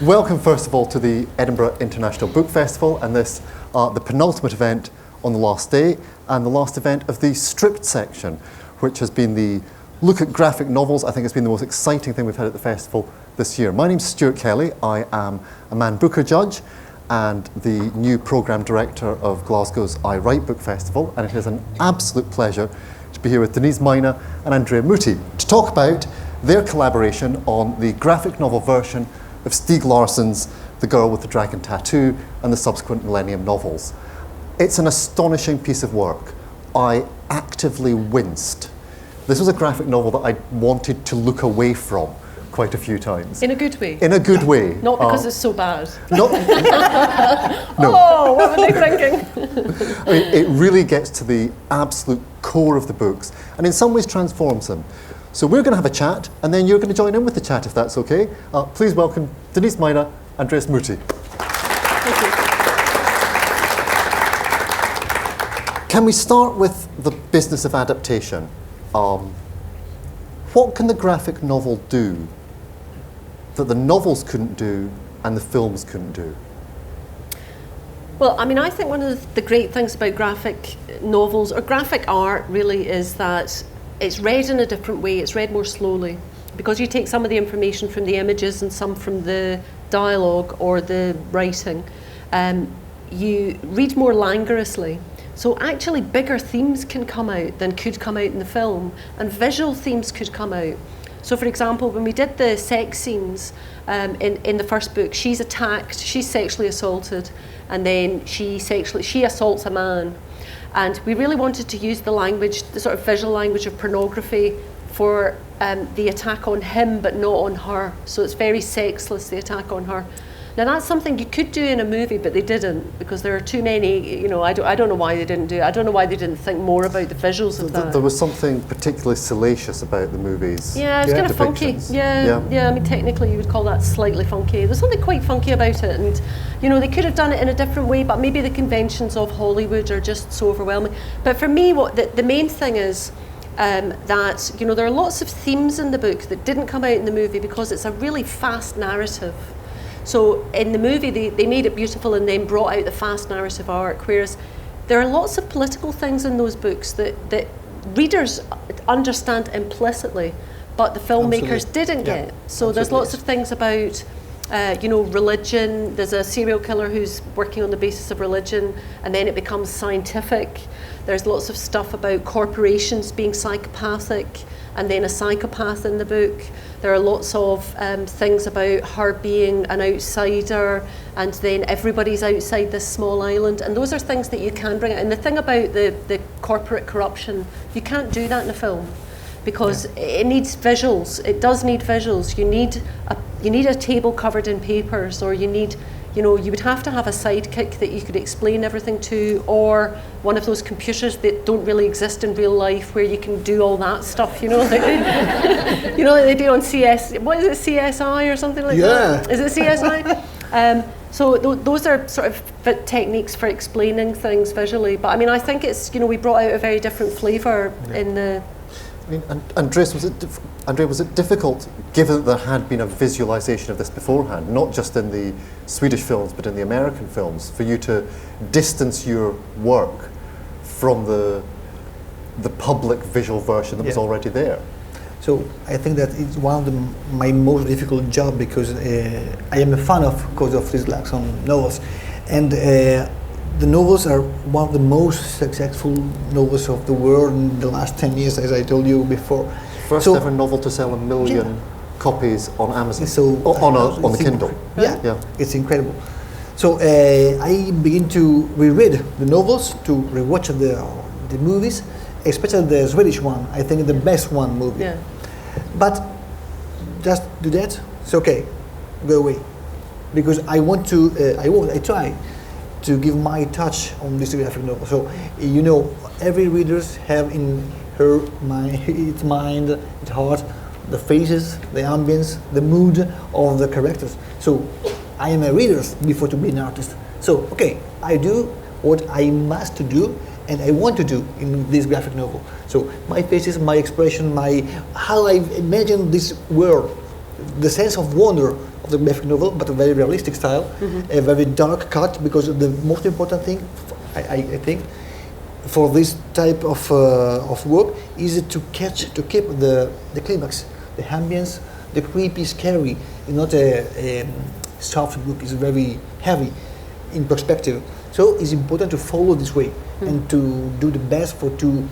Welcome, first of all, to the Edinburgh International Book Festival, and this, the penultimate event on the last day, and the last event of the stripped section, which has been the look at graphic novels. I think it's been the most exciting thing we've had at the festival this year. My name's Stuart Kelly. I am a Man Booker judge and the new programme director of Glasgow's I Write Book Festival, and it is an absolute pleasure to be here with Denise Mina and Andrea Mutti to talk about their collaboration on the graphic novel version of Stieg Larsson's The Girl with the Dragon Tattoo and the subsequent Millennium novels. It's an astonishing piece of work. I actively winced. This was a graphic novel that I wanted to look away from quite a few times. In a good way? In a good way. Not because it's so bad. Not, no. Oh, what were they thinking? I mean, it really gets to the absolute core of the books and in some ways transforms them. So we're going to have a chat, and then you're going to join in with the chat if that's okay. Please welcome Denise Mina Andrea Mutti. Thank you. Can we start with the business of adaptation? What can the graphic novel do that the novels couldn't do and the films couldn't do? Well, I mean, I think one of the great things about graphic novels, or graphic art really, is that it's read in a different way, it's read more slowly. Because you take some of the information from the images and some from the dialogue or the writing, you read more languorously. So actually bigger themes can come out than could come out in the film, and visual themes could come out. So for example, when we did the sex scenes in the first book, she's attacked, she's sexually assaulted, and then she assaults a man. And we really wanted to use the language, the sort of visual language of pornography for the attack on him, but not on her. So it's very sexless, the attack on her. Now that's something you could do in a movie, but they didn't, because there are too many, you know, I don't know why they didn't do it. I don't know why they didn't think more about the visuals of that. There was something particularly salacious about the movies. Yeah, it's kind of funky. Yeah, I mean, technically you would call that slightly funky. There's something quite funky about it, and you know, they could have done it in a different way, but maybe the conventions of Hollywood are just so overwhelming. But for me, what the main thing is, that, you know, there are lots of themes in the book that didn't come out in the movie because it's a really fast narrative. So in the movie, they made it beautiful and then brought out the fast narrative arc, whereas there are lots of political things in those books that readers understand implicitly, but the filmmakers didn't get. So there's lots of things about, you know, religion. There's a serial killer who's working on the basis of religion, and then it becomes scientific. There's lots of stuff about corporations being psychopathic, and then a psychopath in the book. There are lots of things about her being an outsider, and then everybody's outside this small island. And those are things that you can bring out. And the thing about the corporate corruption, you can't do that in a film, because it needs visuals. It does need visuals. You need a table covered in papers, or you need, you know, you would have to have a sidekick that you could explain everything to, or one of those computers that don't really exist in real life where you can do all that stuff, you know, like, you know, like they do on what is it, CSI or something like that? Is it CSI? So those are sort of techniques for explaining things visually. But I mean, I think it's, you know, we brought out a very different flavour in the... I mean, Andrea, was it difficult, given that there had been a visualization of this beforehand, not just in the Swedish films, but in the American films, for you to distance your work from the public visual version that was already there? So I think that it's one of my most difficult job, because I am a fan of course of these Larsson novels, and the novels are one of the most successful novels of the world in the last 10 years, as I told you before. First ever novel to sell 1 million copies on Amazon, so, on the Kindle. It's incredible. So I begin to reread the novels, to rewatch the movies, especially the Swedish one. I think the best one movie. Yeah. But just do that, it's okay, go away. Because I want to, I try to give my touch on this graphic novel. So, you know, every readers have in her mind, its mind, its heart, the faces, the ambience, the mood of the characters. So, I am a reader before to be an artist. So, okay, I do what I must do and I want to do in this graphic novel. So, my faces, my expression, how I imagine this world, the sense of wonder of the graphic novel, but a very realistic style, a very dark cut, because the most important thing, I think, for this type of work is to keep the climax, the ambience, the creepy, scary. It's not a soft book, it's very heavy in perspective. So it's important to follow this way and to do the best to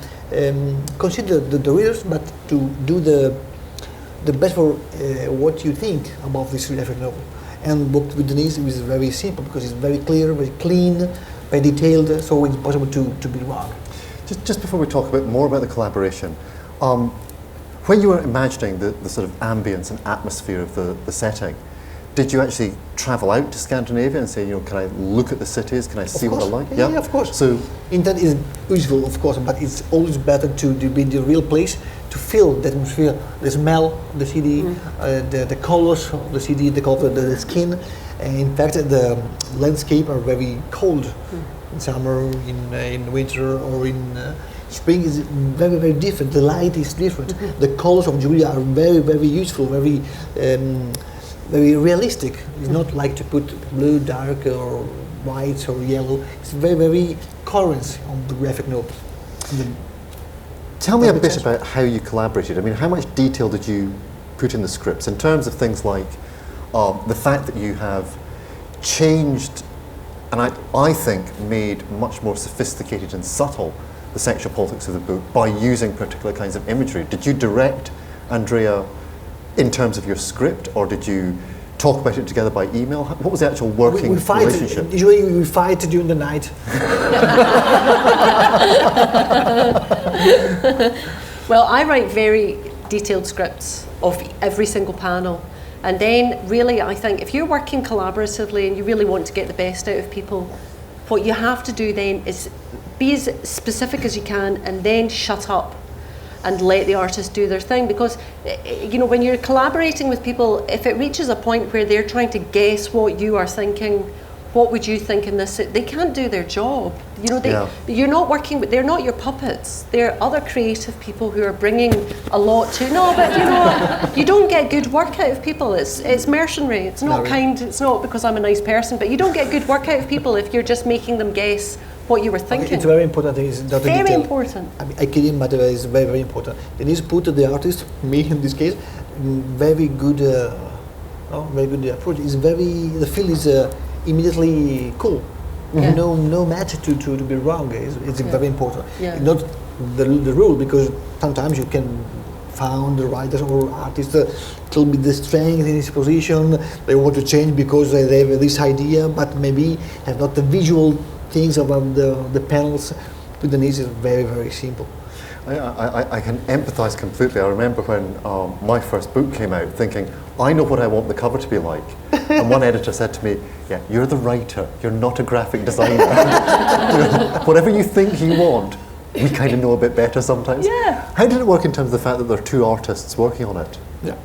consider the readers, but to do the best for what you think about this graphic novel. And work with Denise is very simple because it's very clear, very clean, very detailed, so it's impossible to be wrong. Just before we talk a bit more about the collaboration, when you were imagining the sort of ambience and atmosphere of the setting, did you actually travel out to Scandinavia and say, can I look at the cities, can I see what they're like? Yeah, of course. So, Internet is useful, of course, but it's always better to be in the real place, to feel the atmosphere, the smell of the city, the colors of the city, the color of the skin. And in fact, the landscape are very cold in summer, in winter, or in spring is very, very different. The light is different. The colors of Julia are very, very useful, very realistic. It's not like to put blue, dark, or white, or yellow. It's very, very current on the graphic novel. Tell me a bit about how you collaborated. I mean, how much detail did you put in the scripts in terms of things like the fact that you have changed, and I think made much more sophisticated and subtle the sexual politics of the book by using particular kinds of imagery. Did you direct Andrea in terms of your script, or did you talk about it together by email? What was the actual working relationship? Usually we fight during the night. Well, I write very detailed scripts of every single panel. And then really, I think if you're working collaboratively and you really want to get the best out of people, what you have to do then is be as specific as you can and then shut up and let the artist do their thing. Because when you're collaborating with people, if it reaches a point where they're trying to guess what you are thinking, what would you think in this, they can't do their job. You're not working with, they're not your puppets. They're other creative people who are bringing a lot to. No, but you don't get good work out of people. It's mercenary. It's not kind. It's not because I'm a nice person. But you don't get good work out of people if you're just making them guess what you were thinking. It's very important. It's very important. I kid him, but it's very, very important. Denise put the artist, me in this case, very good approach. It's the feel is immediately cool. No match to be wrong. It's very important. Not the rule, because sometimes you can find the writers or artists tell me the strength in his position. They want to change because they have this idea, but maybe have not the visual things about the panels. With Denise is very, very simple. I can empathise completely. I remember when my first book came out thinking, I know what I want the cover to be like. And one editor said to me, yeah, you're the writer, you're not a graphic designer. Whatever you think you want, we kind of know a bit better sometimes. Yeah. How did it work in terms of the fact that there are two artists working on it? Yeah.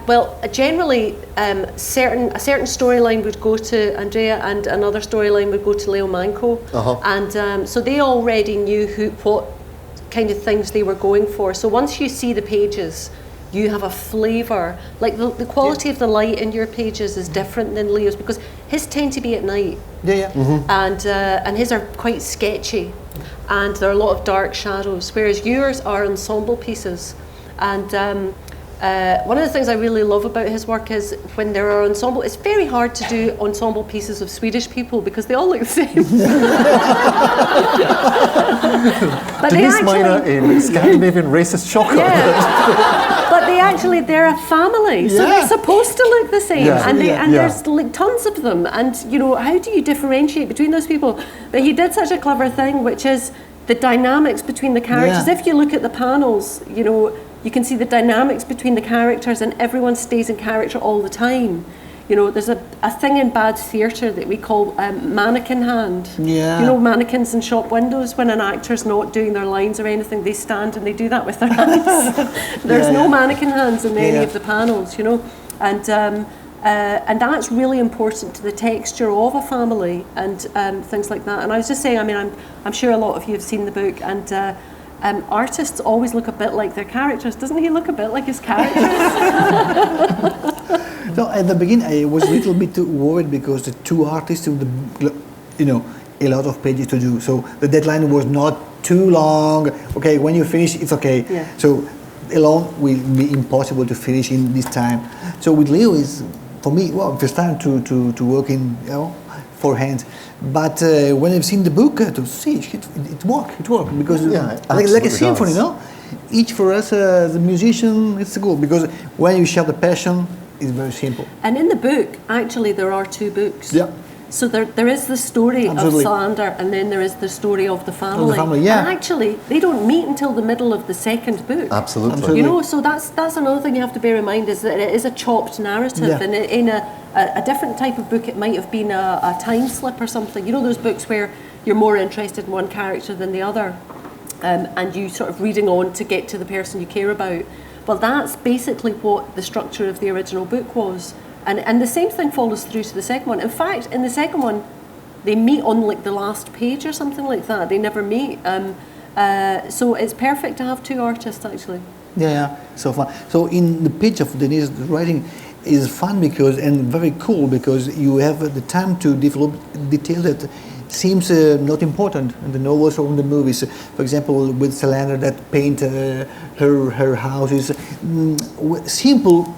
Well, generally, a certain storyline would go to Andrea and another storyline would go to Leo Manco. And so they already knew what kind of things they were going for. So once you see the pages, you have a flavour. Like the quality of the light in your pages is different than Leo's, because his tend to be at night. And his are quite sketchy, and there are a lot of dark shadows, whereas yours are ensemble pieces. And one of the things I really love about his work is when there are ensemble, it's very hard to do ensemble pieces of Swedish people because they all look the same. But Denise Mina in Scandinavian racist shocker. But they're a family, so they're supposed to look the same, and there's like tons of them. And how do you differentiate between those people? But he did such a clever thing, which is the dynamics between the characters. If you look at the panels, you can see the dynamics between the characters, and everyone stays in character all the time. There's a thing in bad theatre that we call mannequin hand. Mannequins in shop windows, when an actor's not doing their lines or anything, they stand and they do that with their hands. There's no mannequin hands in any of the panels, and that's really important to the texture of a family and things like that. And I was just saying, I'm sure a lot of you have seen the book, and artists always look a bit like their characters. Doesn't he look a bit like his characters? So at the beginning, I was a little bit worried because the two artists, you know, a lot of pages to do. So the deadline was not too long. Okay, when you finish, it's okay. Yeah. So alone will be impossible to finish in this time. So with Leo is, for me, well, first time to work in, you know, four hands. But when I've seen the book, to see it worked because like a symphony, you know. Each for us as a musician, it's good because when you share the passion, it's very simple. And in the book, actually, there are two books. Yeah. So there is the story Absolutely. of Salander, and then there is the story of the family. Of the family, yeah. And actually, they don't meet until the middle of the second book. Absolutely. You know, so that's another thing you have to bear in mind is that it is a chopped narrative, Yeah. and in a different type of book, it might have been a time slip or something. You know, those books where you're more interested in one character than the other. And you sort of reading on to get to the person you care about. Well, that's basically what the structure of the original book was. And the same thing follows through to the second one. In fact, in the second one, they meet on like the last page or something like that. They never meet. So it's perfect to have two artists, actually. Yeah, so fun. So in the page of Denise's writing is fun because and very cool because you have the time to develop details that seems not important in the novels or in the movies. For example, with Salander that paint her houses, simple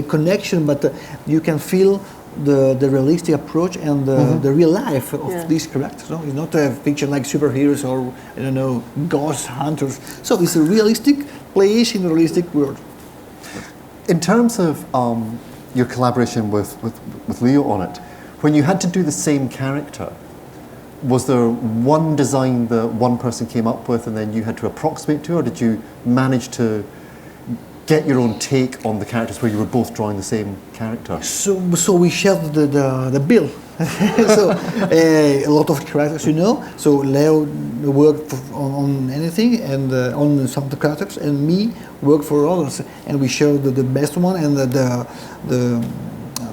connection, but you can feel the realistic approach and the real life of these characters. No? It's not a fiction like superheroes or I don't know ghost hunters. So it's a realistic place in a realistic world. In terms of your collaboration with Leo on it, when you had to do the same character, was there one design that one person came up with and then you had to approximate to, or did you manage to get your own take on the characters where you were both drawing the same character? So we shared the bill. So a lot of characters, you know. So Leo worked on anything and on some of the characters, and me worked for others, and we shared the best one and the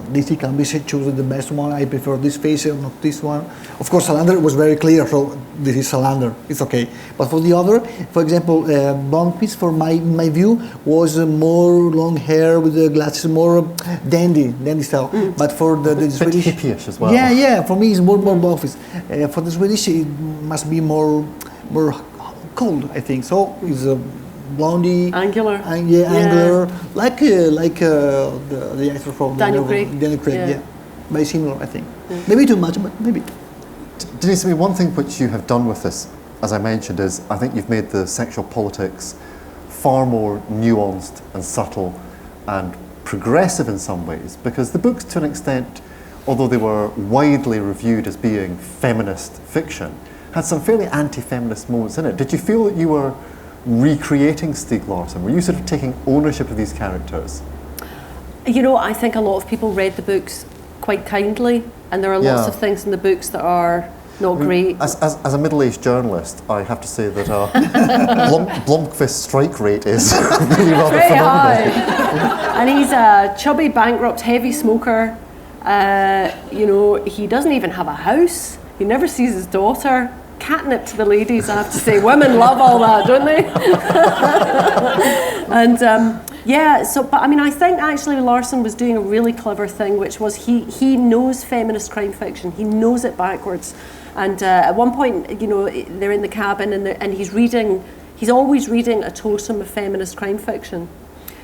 DC can be chosen the best one. I prefer this face or not this one. Of course, Salander was very clear, so this is Salander. It's okay. But for the other, for example, Blomqvist, for my view, was more long hair with the glasses, more dandy style. But for the Swedish, hippie-ish as well. Yeah. For me, it's more Blomqvist. For the Swedish, it must be more cold, I think. So it's a blondie, angular, angular, like the actor from Daniel Craig. Yeah, very similar, I think. Maybe too much, but maybe. Denise, I mean, one thing which you have done with this, as I mentioned, is I think you've made the sexual politics far more nuanced and subtle and progressive in some ways, because the books, to an extent, although they were widely reviewed as being feminist fiction, had some fairly anti-feminist moments in it. Did you feel that you were recreating Stieg Larsson? Were you sort of taking ownership of these characters? You know, I think a lot of people read the books quite kindly, and there are lots of things in the books that are not great. As a middle-aged journalist, I have to say that Blomqvist's strike rate is really rather phenomenal. High. And he's a chubby, bankrupt, heavy smoker. You know, he doesn't even have a house. He never sees his daughter. Catnip to the ladies, I have to say. Women love all that, don't they? And but I mean, I think actually Larsson was doing a really clever thing, which was he knows feminist crime fiction. He knows it backwards. And at one point, you know, they're in the cabin and he's always reading a totem of feminist crime fiction.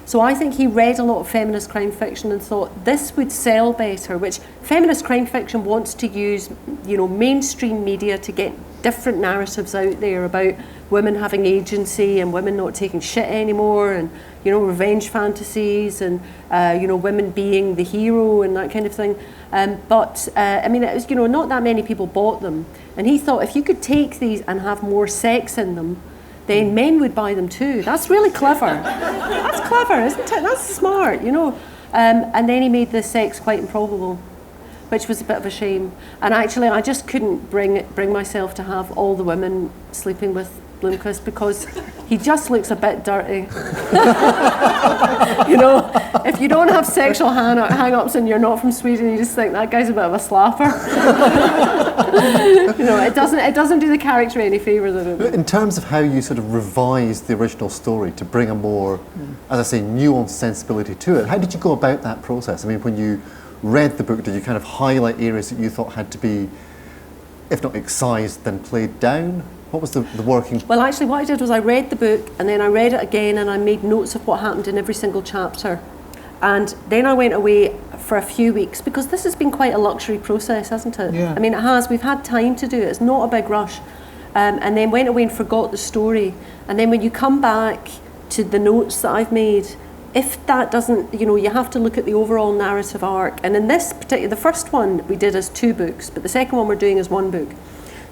So I think he read a lot of feminist crime fiction and thought this would sell better, which feminist crime fiction wants to use, you know, mainstream media to get different narratives out there about women having agency and women not taking shit anymore and, you know, revenge fantasies and, you know, women being the hero and that kind of thing. But I mean, it was, you know, not that many people bought them. And he thought if you could take these and have more sex in them, then men would buy them too. That's really clever. That's clever, isn't it? That's smart, you know. And then he made the sex quite improbable, which was a bit of a shame. And actually, I just couldn't bring myself to have all the women sleeping with Blomqvist because he just looks a bit dirty. You know, if you don't have sexual hang-ups and you're not from Sweden, you just think that guy's a bit of a slapper. You know, it doesn't do the character any favours. In terms of how you sort of revised the original story to bring a more as I say, nuanced sensibility to it. How did you go about that process? I mean, when you read the book, did you kind of highlight areas that you thought had to be, if not excised, then played down? What was the working? Well, actually, what I did was I read the book, and then I read it again, and I made notes of what happened in every single chapter. And then I went away for a few weeks, because this has been quite a luxury process, hasn't it? Yeah. I mean, it has. We've had time to do it. It's not a big rush. And then went away and forgot the story. And then when you come back to the notes that I've made, if that doesn't, you have to look at the overall narrative arc. And in this particular, the first one we did as 2 books, but the second one we're doing as 1 book.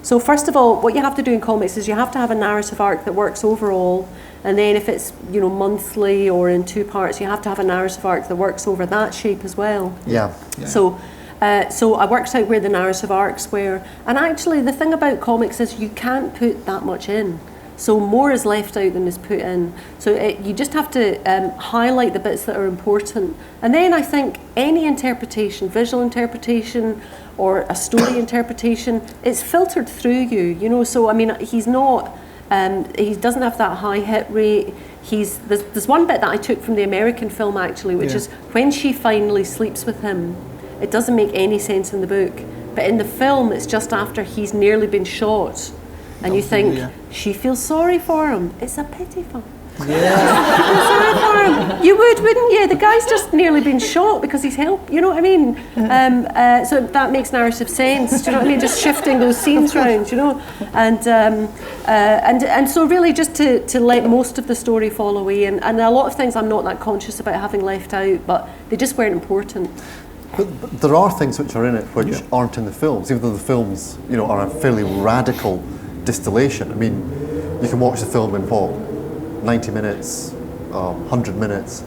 So first of all, what you have to do in comics is you have to have a narrative arc that works overall. And then if it's, monthly or in 2 parts, you have to have a narrative arc that works over that shape as well. Yeah. So I worked out where the narrative arcs were. And actually, the thing about comics is you can't put that much in. So more is left out than is put in. So you just have to highlight the bits that are important. And then I think any interpretation, visual interpretation or a story interpretation, it's filtered through you. So, I mean, he's not... he doesn't have that high hit rate. There's one bit that I took from the American film, actually, which is when she finally sleeps with him. It doesn't make any sense in the book. But in the film, it's just after he's nearly been shot. And you think, she feels sorry for him. It's a pity for him. Yeah. Feel sorry for him. You would, wouldn't you? The guy's just nearly been shot because he's helped. You know what I mean? So that makes narrative sense. Do you know what I mean? Just shifting those scenes around. And so really just to let most of the story fall away. And a lot of things I'm not that conscious about having left out, but they just weren't important. But there are things which are in it which aren't in the films, even though the films, are a fairly radical distillation. I mean, you can watch the film in 90 minutes, 100 minutes.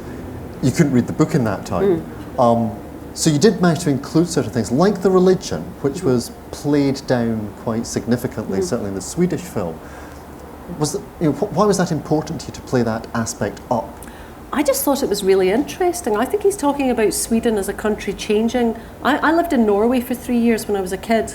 You couldn't read the book in that time. So you did manage to include certain things, like the religion, which was played down quite significantly, certainly in the Swedish film. Why was that important to you to play that aspect up? I just thought it was really interesting. I think he's talking about Sweden as a country changing. I lived in Norway for 3 years when I was a kid.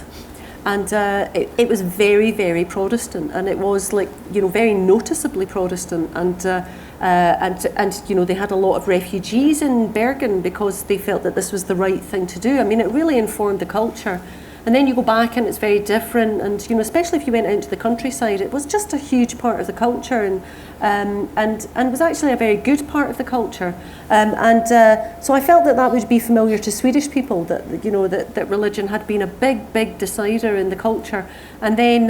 And it was very, very Protestant, and it was very noticeably Protestant. And they had a lot of refugees in Bergen because they felt that this was the right thing to do. I mean, it really informed the culture. And then you go back and it's very different. And especially if you went out into the countryside, it was just a huge part of the culture, and was actually a very good part of the culture. So I felt that would be familiar to Swedish people, that religion had been a big, big decider in the culture, and then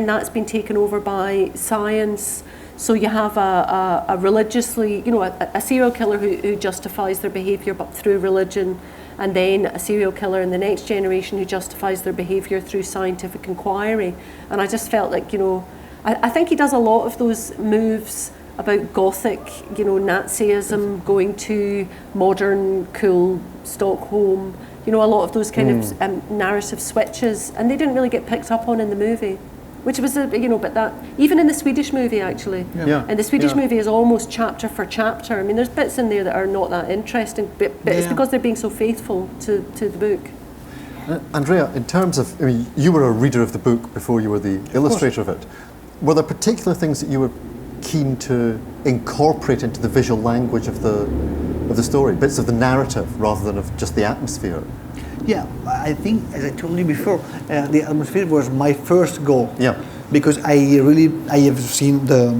that's been taken over by science. So you have a religiously, a serial killer who justifies their behaviour but through religion, and then a serial killer in the next generation who justifies their behaviour through scientific inquiry. And I just felt like, I think he does a lot of those moves about Gothic, Nazism going to modern, cool Stockholm, a lot of those kind of narrative switches, and they didn't really get picked up on in the movie. Which was, but that, even in the Swedish movie actually, and the Swedish movie is almost chapter for chapter. I mean, there's bits in there that are not that interesting, but it's because they're being so faithful to the book. Andrea, in terms of, you were a reader of the book before you were the illustrator of it. Were there particular things that you were keen to incorporate into the visual language of the story, bits of the narrative rather than of just the atmosphere? Yeah, I think, as I told you before, the atmosphere was my first goal. Yeah. Because I have seen the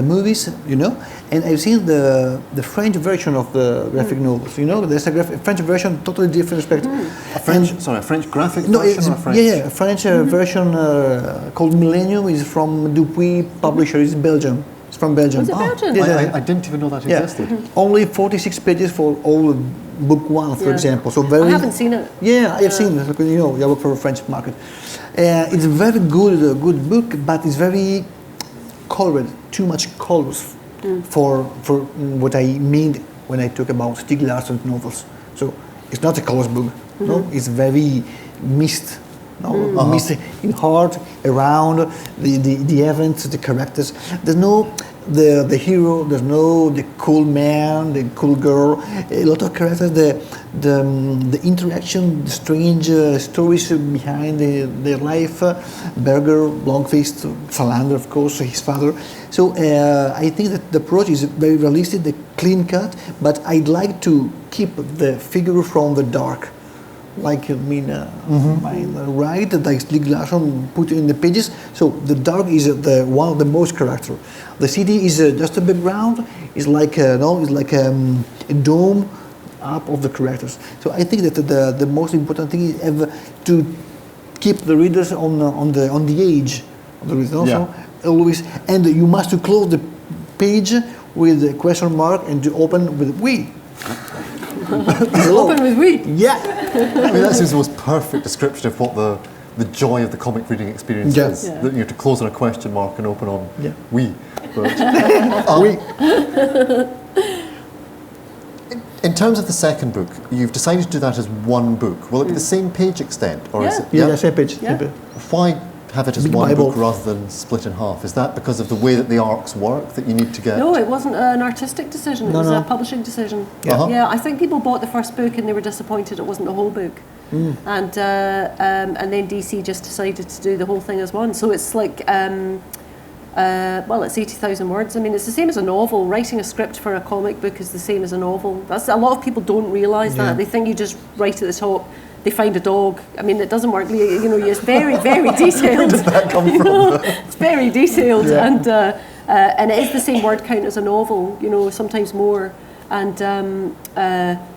movies, and I've seen the French version of the graphic novels. There's a French version, totally different aspect. A French graphic version or French? Yeah, a French version called Millennium is from Dupuis publisher. It's Belgium. It's from Belgium. Was it Belgium? Yeah. I didn't even know that existed. Only 46 pages for all book 1, for example. So very. I haven't seen it. Yeah, I have seen it. Because, I work for a French market. It's a very good book, but it's very colored. Too much colors for what I mean when I talk about Stieg Larsson novels. So it's not a colors book. No, it's very mist. Mist in heart around the events, the characters. There's no the hero, there's no the cool man, the cool girl. A lot of characters, the interaction, the strange stories behind their life. Berger, long-faced, Salander, of course, his father. So I think that the approach is very realistic, the clean cut, but I'd like to keep the figure from the dark. Like Mina, right? Like Stieg Larsson put in the pages. So the dark is one of the most character. The city is just a background. It's like a dome up of the characters. So I think that the most important thing is to keep the readers on the edge of the reader. Also, always, and you must to close the page with a question mark and to open with we. Open with we. Yeah. I mean, that seems the most perfect description of what the joy of the comic reading experience is. Yeah. That, to close on a question mark and open on we. But, in terms of the second book, you've decided to do that as one book. Will it be the same page extent, or is it? Yeah, same page. Yeah. Why have it as Big one Bible. book rather than split in half? Is that because of the way that the arcs work that you need to get? No, it wasn't an artistic decision. It was a publishing decision. Yeah, I think people bought the first book and they were disappointed it wasn't the whole book. And then DC just decided to do the whole thing as one. So it's like, it's 80,000 words. I mean, it's the same as a novel. Writing a script for a comic book is the same as a novel. That's a lot of people don't realise that. They think you just write at the top. They find a dog. I mean, it doesn't work. It's very, very detailed. Where does that come from? It's very detailed, and it is the same word count as a novel. Sometimes more. And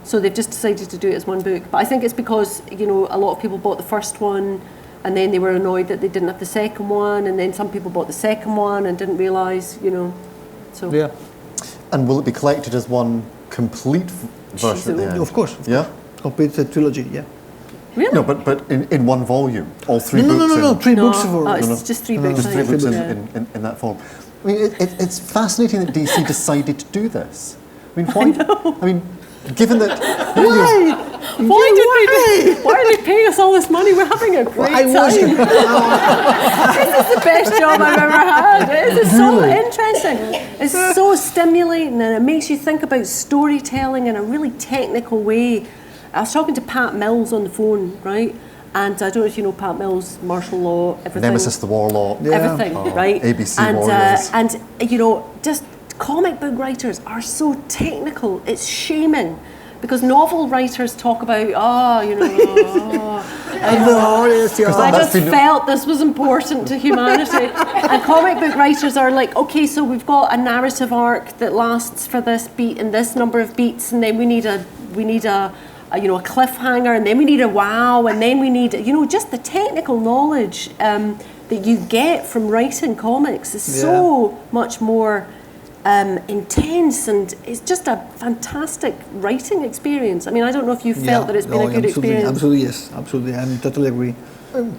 so they've just decided to do it as one book. But I think it's because a lot of people bought the first one, and then they were annoyed that they didn't have the second one, and then some people bought the second one and didn't realise. So Yeah. And will it be collected as one complete version at the end? Of course. Yeah. Complete trilogy. Yeah. Really? No, but in one volume, all three books. No, three books for. It's just three books. Just three books Yeah. in that form. I mean, it's fascinating that DC decided to do this. I mean, why? I mean, given that. Why are they paying us all this money? We're having a great time. This is the best job I've ever had. It is so interesting. It's so stimulating, and it makes you think about storytelling in a really technical way. I was talking to Pat Mills on the phone, right? And I don't know if you know Pat Mills, martial law, everything. Nemesis the Warlock. Everything, right? ABC and, Warriors. And just comic book writers are so technical. It's shaming. Because novel writers talk about, I just felt this was important to humanity. And comic book writers are like, okay, so we've got a narrative arc that lasts for this beat and this number of beats, and then we need a cliffhanger, and then we need a wow, and then we need, just the technical knowledge that you get from writing comics is so much more intense, and it's just a fantastic writing experience. I mean, I don't know if you felt that it's been a good experience. Absolutely, yes, absolutely. I totally agree.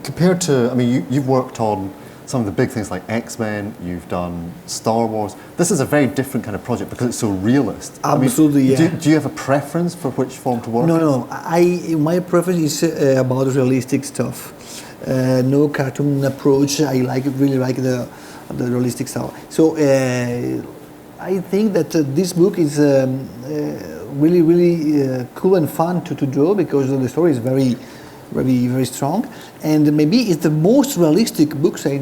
Compared to, you've worked on some of the big things like X-Men, you've done Star Wars. This is a very different kind of project because it's so realist. Absolutely, Do you have a preference for which form to work in? No. My preference is about realistic stuff. No cartoon approach. I really like the realistic stuff. So I think that this book is really, really cool and fun to draw because the story is very, very, very strong, and maybe it's the most realistic books I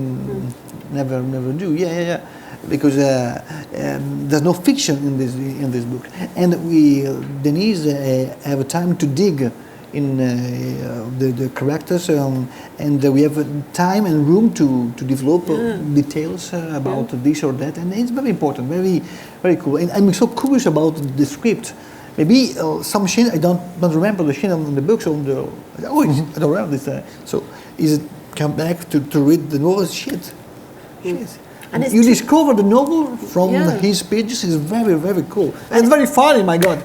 never do. Yeah. Because there's no fiction in this book, and Denise have time to dig in the characters, and we have time and room to develop details about this or that, and it's very important, very, very cool. And I'm so curious about the script. Maybe some scene I don't remember the scene on the books I don't remember this. So is it come back to read the novel? Shit. And you discover the novel from his pages is very, very cool. And it's very funny, my God.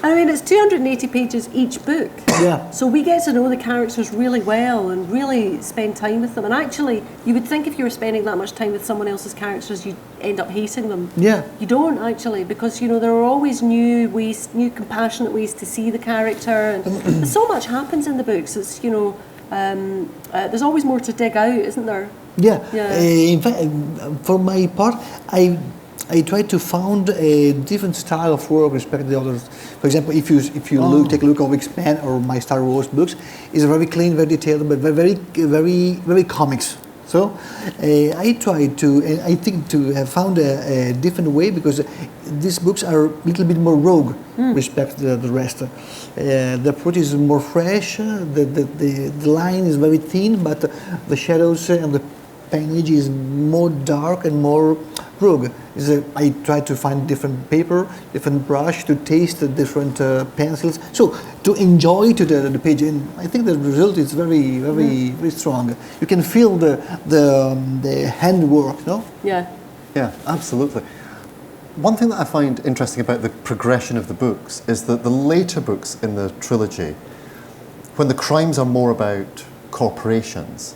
I mean, it's 280 pages each book. Yeah. So we get to know the characters really well and really spend time with them. And actually, you would think if you were spending that much time with someone else's characters, you'd end up hating them. Yeah. You don't, actually, because, there are always new ways, new compassionate ways to see the character. And so much happens in the books. It's, there's always more to dig out, isn't there? Yeah. Yeah. In fact, for my part, I try to find a different style of work respect to the others. For example, if you take a look at X-Men or my Star Wars books, it's very clean, very detailed, but very comics. So I try to, and I think to have found a different way, because these books are a little bit more rogue respect to the rest. The approach is more fresh, the line is very thin, but the shadows and the painage is more dark and more rogue. I try to find different paper, different brush, to taste the different pencils. So to enjoy to the page, and I think the result is very strong. You can feel the handwork, no? Yeah. Yeah, absolutely. One thing that I find interesting about the progression of the books is that the later books in the trilogy, when the crimes are more about corporations,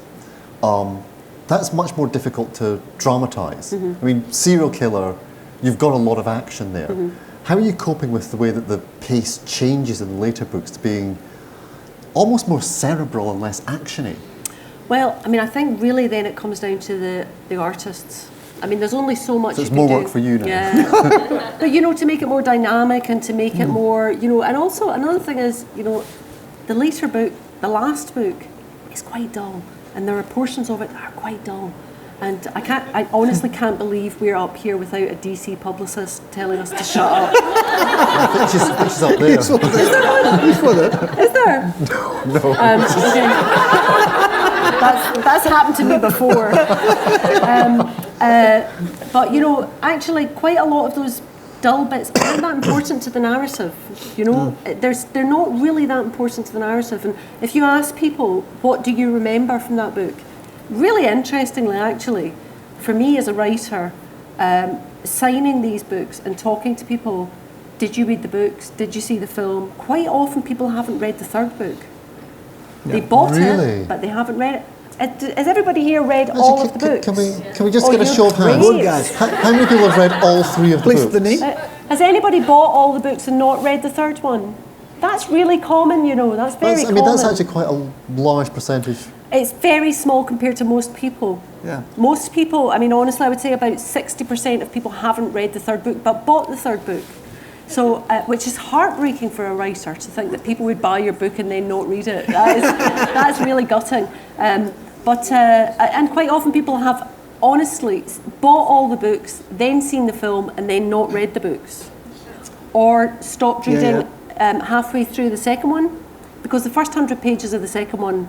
that's much more difficult to dramatise. I mean, serial killer, you've got a lot of action there. How are you coping with the way that the pace changes in later books to being almost more cerebral and less actiony? Well, I mean, I think really then it comes down to the artists. I mean, there's only so much. So it's you can more do. work for you now. Yeah. But, you know, to make it more dynamic and to make it more, you know, and also another thing is, you know, the later book, the last book, is quite dull. And there are portions of it that are quite dull. And I honestly can't believe we're up here without a DC publicist telling us to shut up. I think she's up there. Is there? No. Okay. That's happened to me before. But, you know, actually quite a lot of those dull bits aren't that important to the narrative, you know. They're not really that important to the narrative. And if you ask people, what do you remember from that book? Really interestingly, actually, for me as a writer, signing these books and talking to people, did you read the books? Did you see the film? Quite often people haven't read the third book. Yeah. They bought it, but they haven't read it. Has everybody here read all of the books? Can we just get a show of hands? How many people have read all three of the books? Please, the name? Has anybody bought all the books and not read the third one? That's really common, you know. That's very common. I mean, that's actually quite a large percentage. It's very small compared to most people. Yeah. Most people, I mean, honestly, I would say about 60% of people haven't read the third book, but bought the third book. So, which is heartbreaking for a writer to think that people would buy your book and then not read it. That's really gutting. But and quite often people have honestly bought all the books, then seen the film, and then not read the books, or stopped reading halfway through the second one, because the first 100 pages of the second one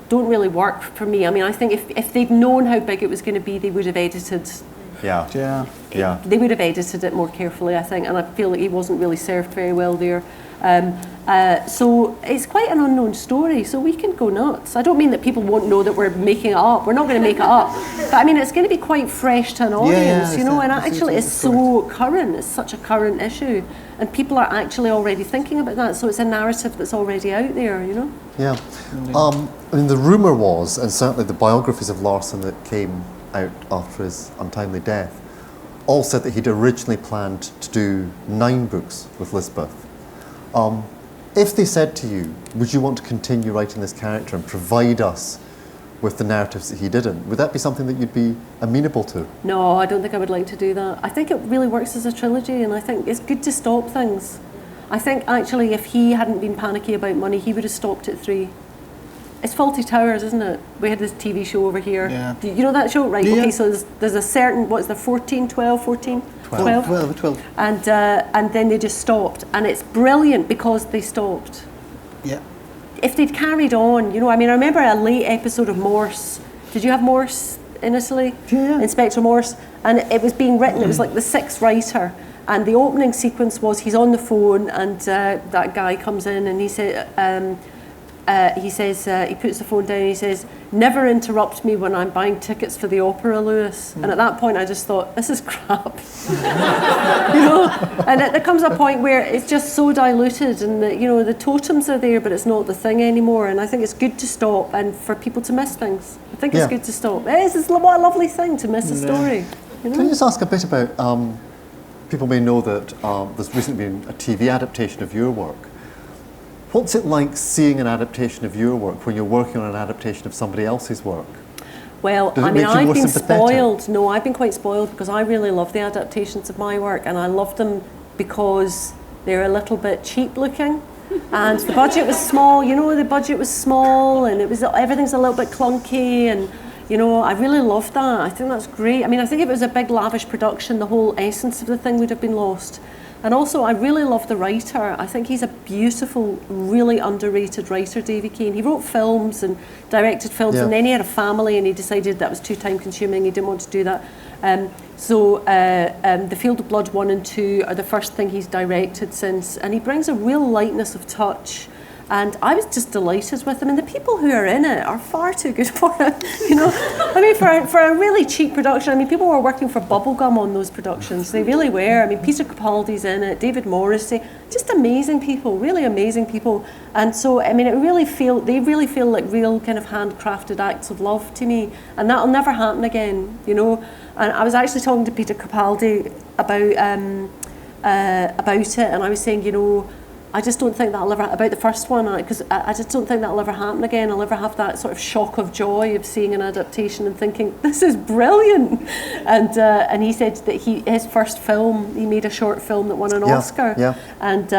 don't really work for me. I mean, I think if they'd known how big it was going to be, they would have edited. Yeah. They would have edited it more carefully, I think, and I feel like he wasn't really served very well there. So it's quite an unknown story, so we can go nuts. I don't mean that people won't know that we're making it up. We're not going to make it up. But I mean, it's going to be quite fresh to an audience, you know, and actually it's so current. It's such a current issue. And people are actually already thinking about that, so it's a narrative that's already out there, you know? Yeah. I mean, the rumour was, and certainly the biographies of Larsson that came out after his untimely death, all said that he'd originally planned to do 9 books with Lisbeth. If they said to you, would you want to continue writing this character and provide us with the narratives that he didn't, would that be something that you'd be amenable to? No, I don't think I would like to do that. I think it really works as a trilogy, and I think it's good to stop things. I think actually if he hadn't been panicky about money, he would have stopped at 3. It's Fawlty Towers, isn't it? We had this TV show over here. Yeah. You know that show? Right, yeah. Okay, so there's a certain, what's there, 14, 12, 14? 12. And then they just stopped. And it's brilliant because they stopped. Yeah. If they'd carried on, you know, I mean, I remember a late episode of Morse. Did you have Morse in Italy? Yeah. Inspector Morse. And it was being written, it was like the 6th writer. And the opening sequence was he's on the phone and that guy comes in and he says, he puts the phone down and he says, "Never interrupt me when I'm buying tickets for the opera, Lewis." And at that point I just thought, this is crap. You know? And there comes a point where it's just so diluted and the totems are there but it's not the thing anymore, and I think it's good to stop and for people to miss things. I think it's good to stop. It's what a lovely thing to miss a story. You know? Can I just ask a bit about, people may know that there's recently been a TV adaptation of your work. What's it like seeing an adaptation of your work when you're working on an adaptation of somebody else's work? Well, Does it I mean, make you I've more been sympathetic? spoiled. No, I've been quite spoiled because I really love the adaptations of my work, and I love them because they're a little bit cheap looking. And the budget was small, you know, the budget was small, and everything's a little bit clunky, and you know, I really love that. I think that's great. I mean, I think if it was a big lavish production, the whole essence of the thing would have been lost. And also, I really love the writer. I think he's a beautiful, really underrated writer, Davy Kane. He wrote films and directed films, and then he had a family, and he decided that was too time-consuming. He didn't want to do that. So The Field of Blood 1 and 2 are the first thing he's directed since, and he brings a real lightness of touch. And I was just delighted with him, and the people who are in it are far too good for him. You know, I mean, for a really cheap production. I mean, people were working for bubblegum on those productions. They really were. I mean, Peter Capaldi's in it, David Morrissey, just amazing people, really amazing people. And so, I mean, they really feel like real kind of handcrafted acts of love to me, and that'll never happen again. You know, and I was actually talking to Peter Capaldi about it, and I was saying, you know, I just don't think that'll ever, about the first one, because I just don't think that'll ever happen again. I'll ever have that sort of shock of joy of seeing an adaptation and thinking, this is brilliant. And he said that his first film, he made a short film that won an Oscar. Yeah. And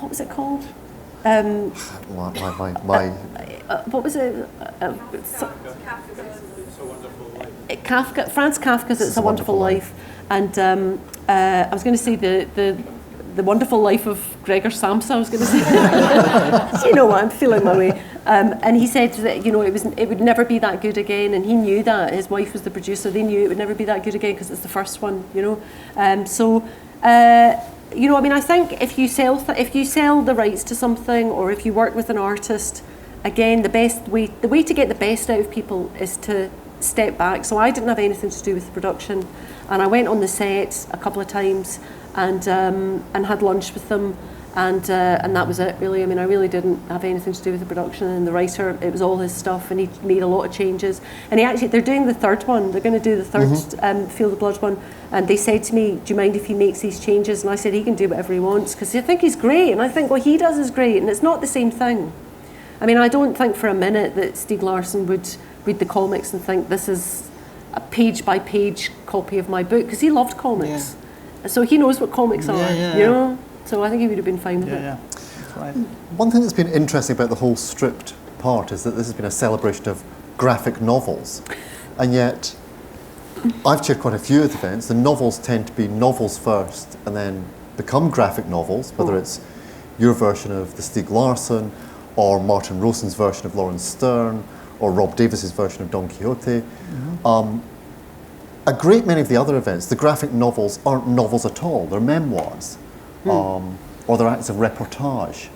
what was it called? What was it? Franz Kafka's It's a Wonderful Life. And I was going to say the Wonderful Life of Gregor Samsa, I was going to say. You know what, I'm feeling my way. And he said that, you know, it would never be that good again, and he knew that. His wife was the producer. They knew it would never be that good again because it's the first one, you know. You know, I mean, I think if you sell the rights to something, or if you work with an artist, again, the way to get the best out of people is to step back. So I didn't have anything to do with the production, and I went on the set a couple of times and had lunch with them, and that was it really. I mean, I really didn't have anything to do with the production, and the writer, it was all his stuff, and he made a lot of changes. And they're doing the third one. They're going to do the third Field of Blood one, and they said to me, do you mind if he makes these changes? And I said he can do whatever he wants, because I think he's great, and I think what he does is great, and it's not the same thing. I mean, I don't think for a minute that Stieg Larsson would read the comics and think this is a page-by-page copy of my book, because he loved comics. Yeah. So he knows what comics are, you know? So I think he would have been fine with it. Yeah, that's right. One thing that's been interesting about the whole stripped part is that this has been a celebration of graphic novels. And yet, I've chaired quite a few of the events. The novels tend to be novels first and then become graphic novels, whether it's your version of the Stieg Larsson, or Martin Rosen's version of Lawrence Stern, or Rob Davis's version of Don Quixote. A great many of the other events, the graphic novels aren't novels at all, they're memoirs, or they're acts of reportage.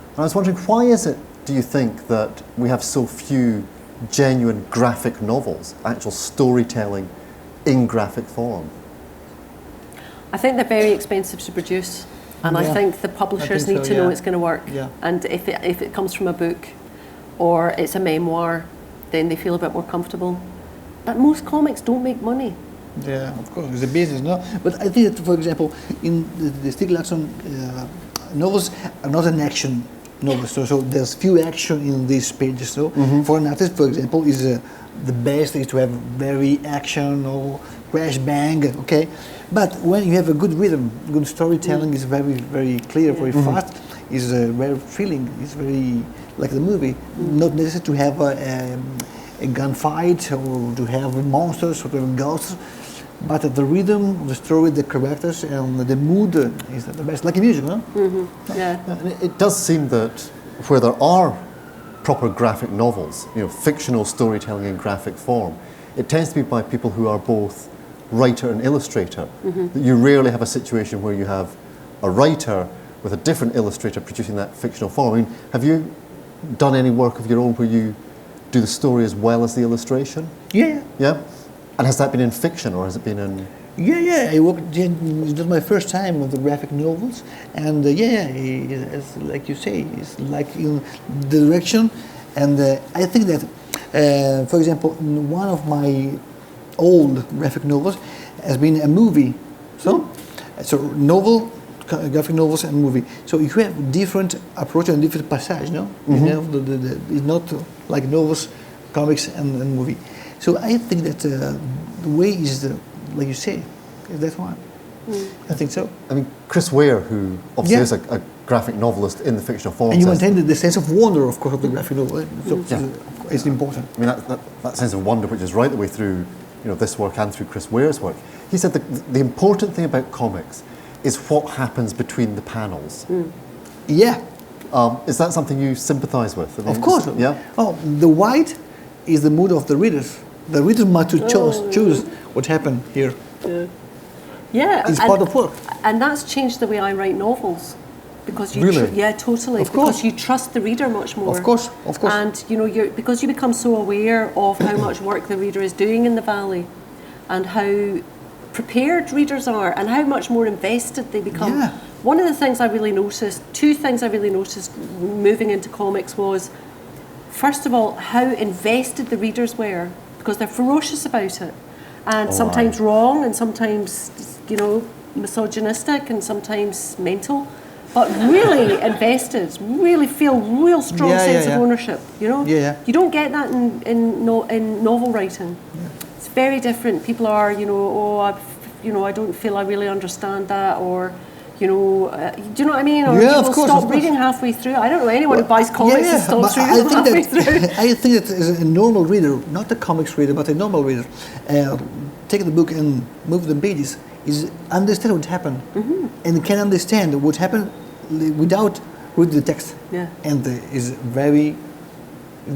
And I was wondering, why is it, do you think, that we have so few genuine graphic novels, actual storytelling in graphic form? I think they're very expensive to produce, and I think the publishers need to know it's going to work. Yeah. And if it comes from a book or it's a memoir, then they feel a bit more comfortable. But most comics don't make money. Yeah, of course, it's a business, no? But I think that, for example, in the Stieg Larsson novels are not an action novel, so there's few action in these pages. So for an artist, for example, the best is to have very action or crash bang, okay? But when you have a good rhythm, good storytelling is very, very clear, very fast, is very thrilling, it's very like the movie. Not necessary to have a gunfight or to have monsters or to have ghosts, but the rhythm, the story, the characters, and the mood is the best, like in music, no? Yeah. It does seem that where there are proper graphic novels, you know, fictional storytelling in graphic form, it tends to be by people who are both writer and illustrator. That you rarely have a situation where you have a writer with a different illustrator producing that fictional form. I mean, have you done any work of your own where you do the story as well as the illustration? Yeah. Yeah? And has that been in fiction or has it been in... Yeah, I worked, it's not my first time with the graphic novels, and it's like you say, it's like in the direction, and I think that, for example, one of my old graphic novels has been a movie, so novel, graphic novels and movie, so you have different approach and different passage, no? You know, it's not like novels comics and movie. So I think that the way is, like you say, is that one. I think so. I mean, Chris Ware, who obviously is a graphic novelist in the fictional form. And you maintain the sense of wonder, of course, of the graphic novel. So it's important. I mean, that sense of wonder, which is right the way through, this work and through Chris Ware's work. He said the important thing about comics is what happens between the panels. Yeah. Is that something you sympathise with? I mean, of course. Yeah. Oh, the white is the mood of the readers. The readers must choose what happened here. Yeah, it's part of work. And that's changed the way I write novels. Because you really? Yeah, totally. Of course. Because you trust the reader much more. Of course. And because you become so aware of how much work the reader is doing in the valley, and how prepared readers are, and how much more invested they become. Yeah. One of the things I really noticed, two things I really noticed moving into comics was, first of all, how invested the readers were, because they're ferocious about it, and sometimes wrong, and sometimes misogynistic, and sometimes mental. But really invested, really feel real strong sense of ownership. You don't get that in novel writing. It's very different. People are, I don't feel I really understand that, or do you know what I mean? Or people stop reading halfway through. I don't know anyone who buys comics and stops reading halfway through. I think that as a normal reader, not a comics reader, but a normal reader, take the book and move the pages, is understand what happened, and can understand what happened without reading the text. Yeah. And is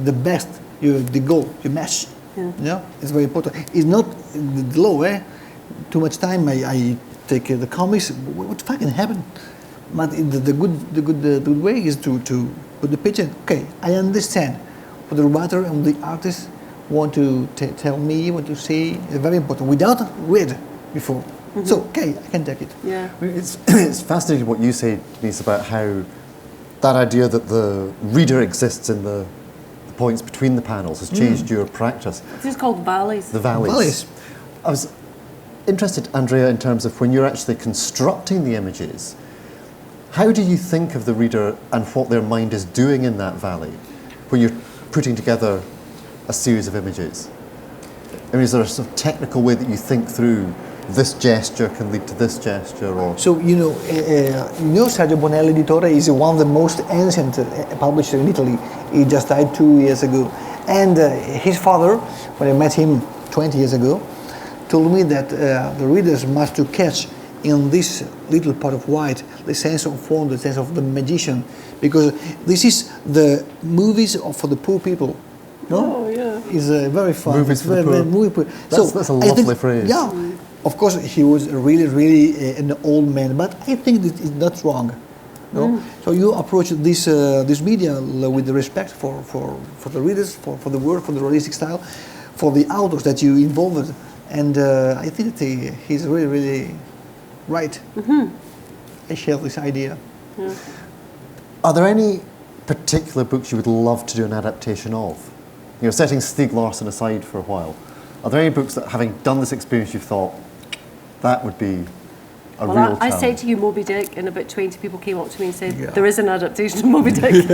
the best, the goal, you match. Yeah. It's very important. It's not the low, Too much time I take the comics, what fucking happened? But the good way is to put the picture, okay, I understand what the writer and the artist want to tell me, want to say. It's very important, without read before. So, okay, I can take it. Yeah. I mean, it's fascinating what you say, Denise, about how that idea that the reader exists in the points between the panels has changed your practice. This is called valleys. The valleys. I was interested, Andrea, in terms of when you're actually constructing the images, how do you think of the reader and what their mind is doing in that valley when you're putting together a series of images? I mean, is there a sort of technical way that you think through this gesture can lead to this gesture, or? So, Sergio Bonelli Editore is one of the most ancient publisher in Italy. He just died 2 years ago. And his father, when I met him 20 years ago, told me that the readers must to catch in this little part of white the sense of form, the sense of the magician, because this is the movies for the poor people. No? Oh, yeah. It's very fun. Movies for the poor. That's a lovely phrase. Yeah. Of course, he was really an old man, but I think that it's not wrong. No? So you approach this media with the respect for the readers, for the work, for the realistic style, for the authors that you involved, and I think that he's really, really right. I share this idea. Yeah. Are there any particular books you would love to do an adaptation of? Setting Stieg Larsson aside for a while, are there any books that, having done this experience, you've thought, that would be a real challenge? I said to you Moby Dick, and about 20 people came up to me and said, there is an adaptation of Moby Dick.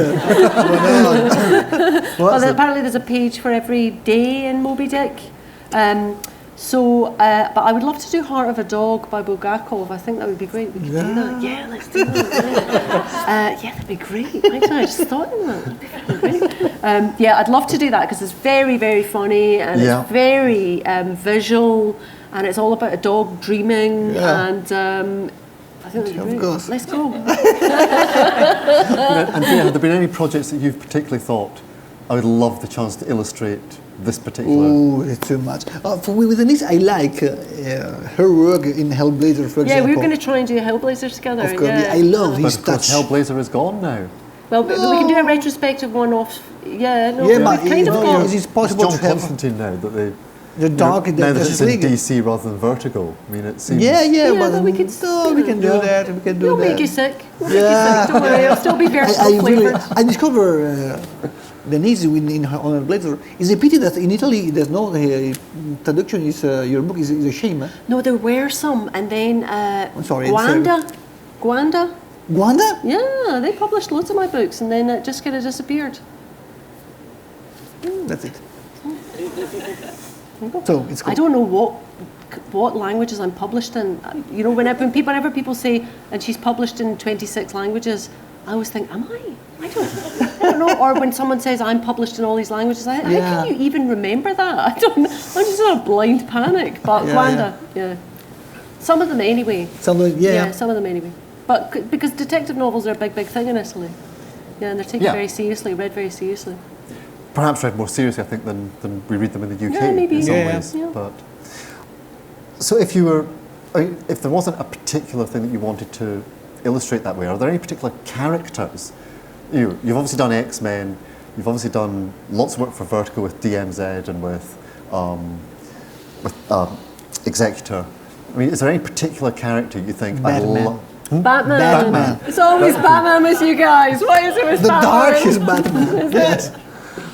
Well, apparently there's a page for every day in Moby Dick. But I would love to do Heart of a Dog by Bulgakov. I think that would be great. We could do that. Yeah, let's do that. Yeah, that'd be great. Actually, I just thought of that. That'd be great. I'd love to do that because it's very, very funny, and it's very visual, and it's all about a dog dreaming, and I think that'd be great. Let's go. Andrea, have there been any projects that you've particularly thought, I would love the chance to illustrate this particular? Oh, it's too much. With Denise, I like her work in Hellblazer, for example. Yeah, we were going to try and do Hellblazer together. Of course, I love his touch. But Hellblazer is gone now. Well, we can do a retrospective one-off. But kind of got. Is it possible it's to John have Constantine now that they? The dark now that it's in DC rather than Vertigo. I mean, it seems. But we could we can do that. We can do You'll that. make you sick. Don't worry, it'll still be versatile flavoured. I discover Denise in Hellblazer. It's a pity that in Italy there's no traduction. Your book is a shame. Eh? No, there were some, and then Gwanda. Gwanda? Yeah, they published loads of my books, and then it just kind of disappeared. That's it. So it's cool. I don't know what languages I'm published in. You know, whenever people say, and she's published in 26 languages, I always think, am I? I don't know. Or when someone says I'm published in all these languages, how can you even remember that? I don't know. I'm just in a blind panic. But Gwanda, some of them anyway. Some of them anyway. But because detective novels are a big thing in Italy. Yeah, and they're taken very seriously, read very seriously. Perhaps read more seriously, I think, than we read them in the UK maybe. in some ways. Yeah. But so if there wasn't a particular thing that you wanted to illustrate that way, are there any particular characters? You've obviously done X-Men, you've obviously done lots of work for Vertigo with DMZ and with Executor. I mean, is there any particular character you think Batman. Batman. It's always Batman with you guys. Why is it with the Batman? dark is Batman. Yes.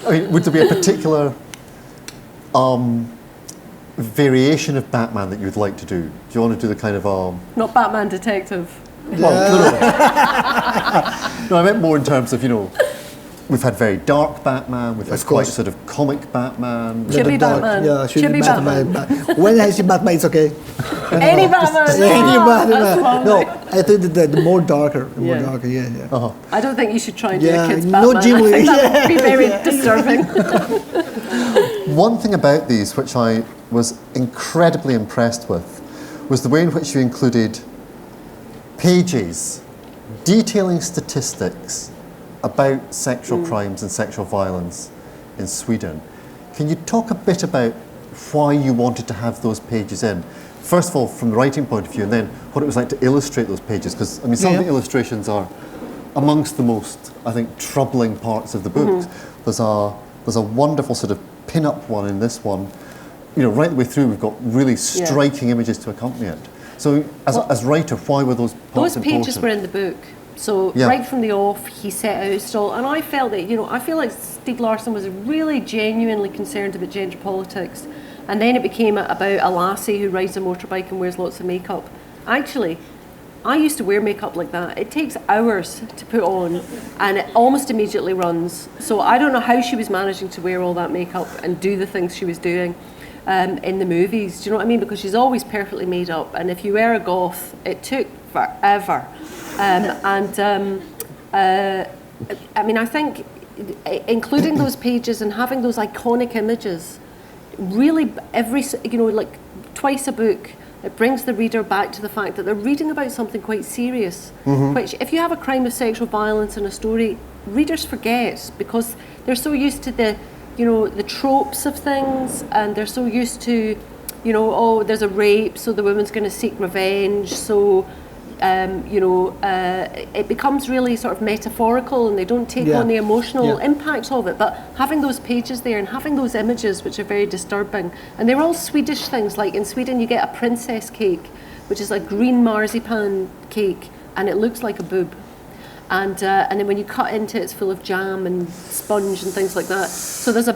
I mean, would there be a particular variation of Batman that you'd like to do? Do you want to do the kind of not Batman detective? Well, no, I meant more in terms of, we've had very dark Batman, we've had quite sort of comic Batman. Chibi Batman. Yeah, Chibi Batman. When I see Batman, it's okay. Any Batman. Any Batman. No, I think that the more darker, Uh-huh. I don't think you should try and do a kid's Batman. No Jim Lee. I think that would be very disturbing. One thing about these, which I was incredibly impressed with, was the way in which you included pages detailing statistics about sexual crimes and sexual violence in Sweden. Can you talk a bit about why you wanted to have those pages in? First of all, from the writing point of view, and then what it was like to illustrate those pages, because I mean, some of the illustrations are amongst the most, I think, troubling parts of the book. There's a wonderful sort of pin-up one in this one. Right the way through, we've got really striking images to accompany it. So, as writer, why were those parts important? Those pages were in the book. So right from the off, he set out a stall, and I felt that, I feel like Stieg Larsson was really genuinely concerned about gender politics, and then it became about a lassie who rides a motorbike and wears lots of makeup. Actually, I used to wear makeup like that. It takes hours to put on, and it almost immediately runs. So I don't know how she was managing to wear all that makeup and do the things she was doing in the movies. Do you know what I mean? Because she's always perfectly made up, and if you were a goth, it took forever. I mean, I think including those pages and having those iconic images, really like twice a book, it brings the reader back to the fact that they're reading about something quite serious, which if you have a crime of sexual violence in a story, readers forget because they're so used to the tropes of things, and they're so used to, there's a rape, so the woman's going to seek revenge, so it becomes really sort of metaphorical, and they don't take on the emotional impact of it. But having those pages there and having those images, which are very disturbing, and they're all Swedish things. Like in Sweden, you get a princess cake, which is a green marzipan cake, and it looks like a boob. And then when you cut into it, it's full of jam and sponge and things like that. So there's a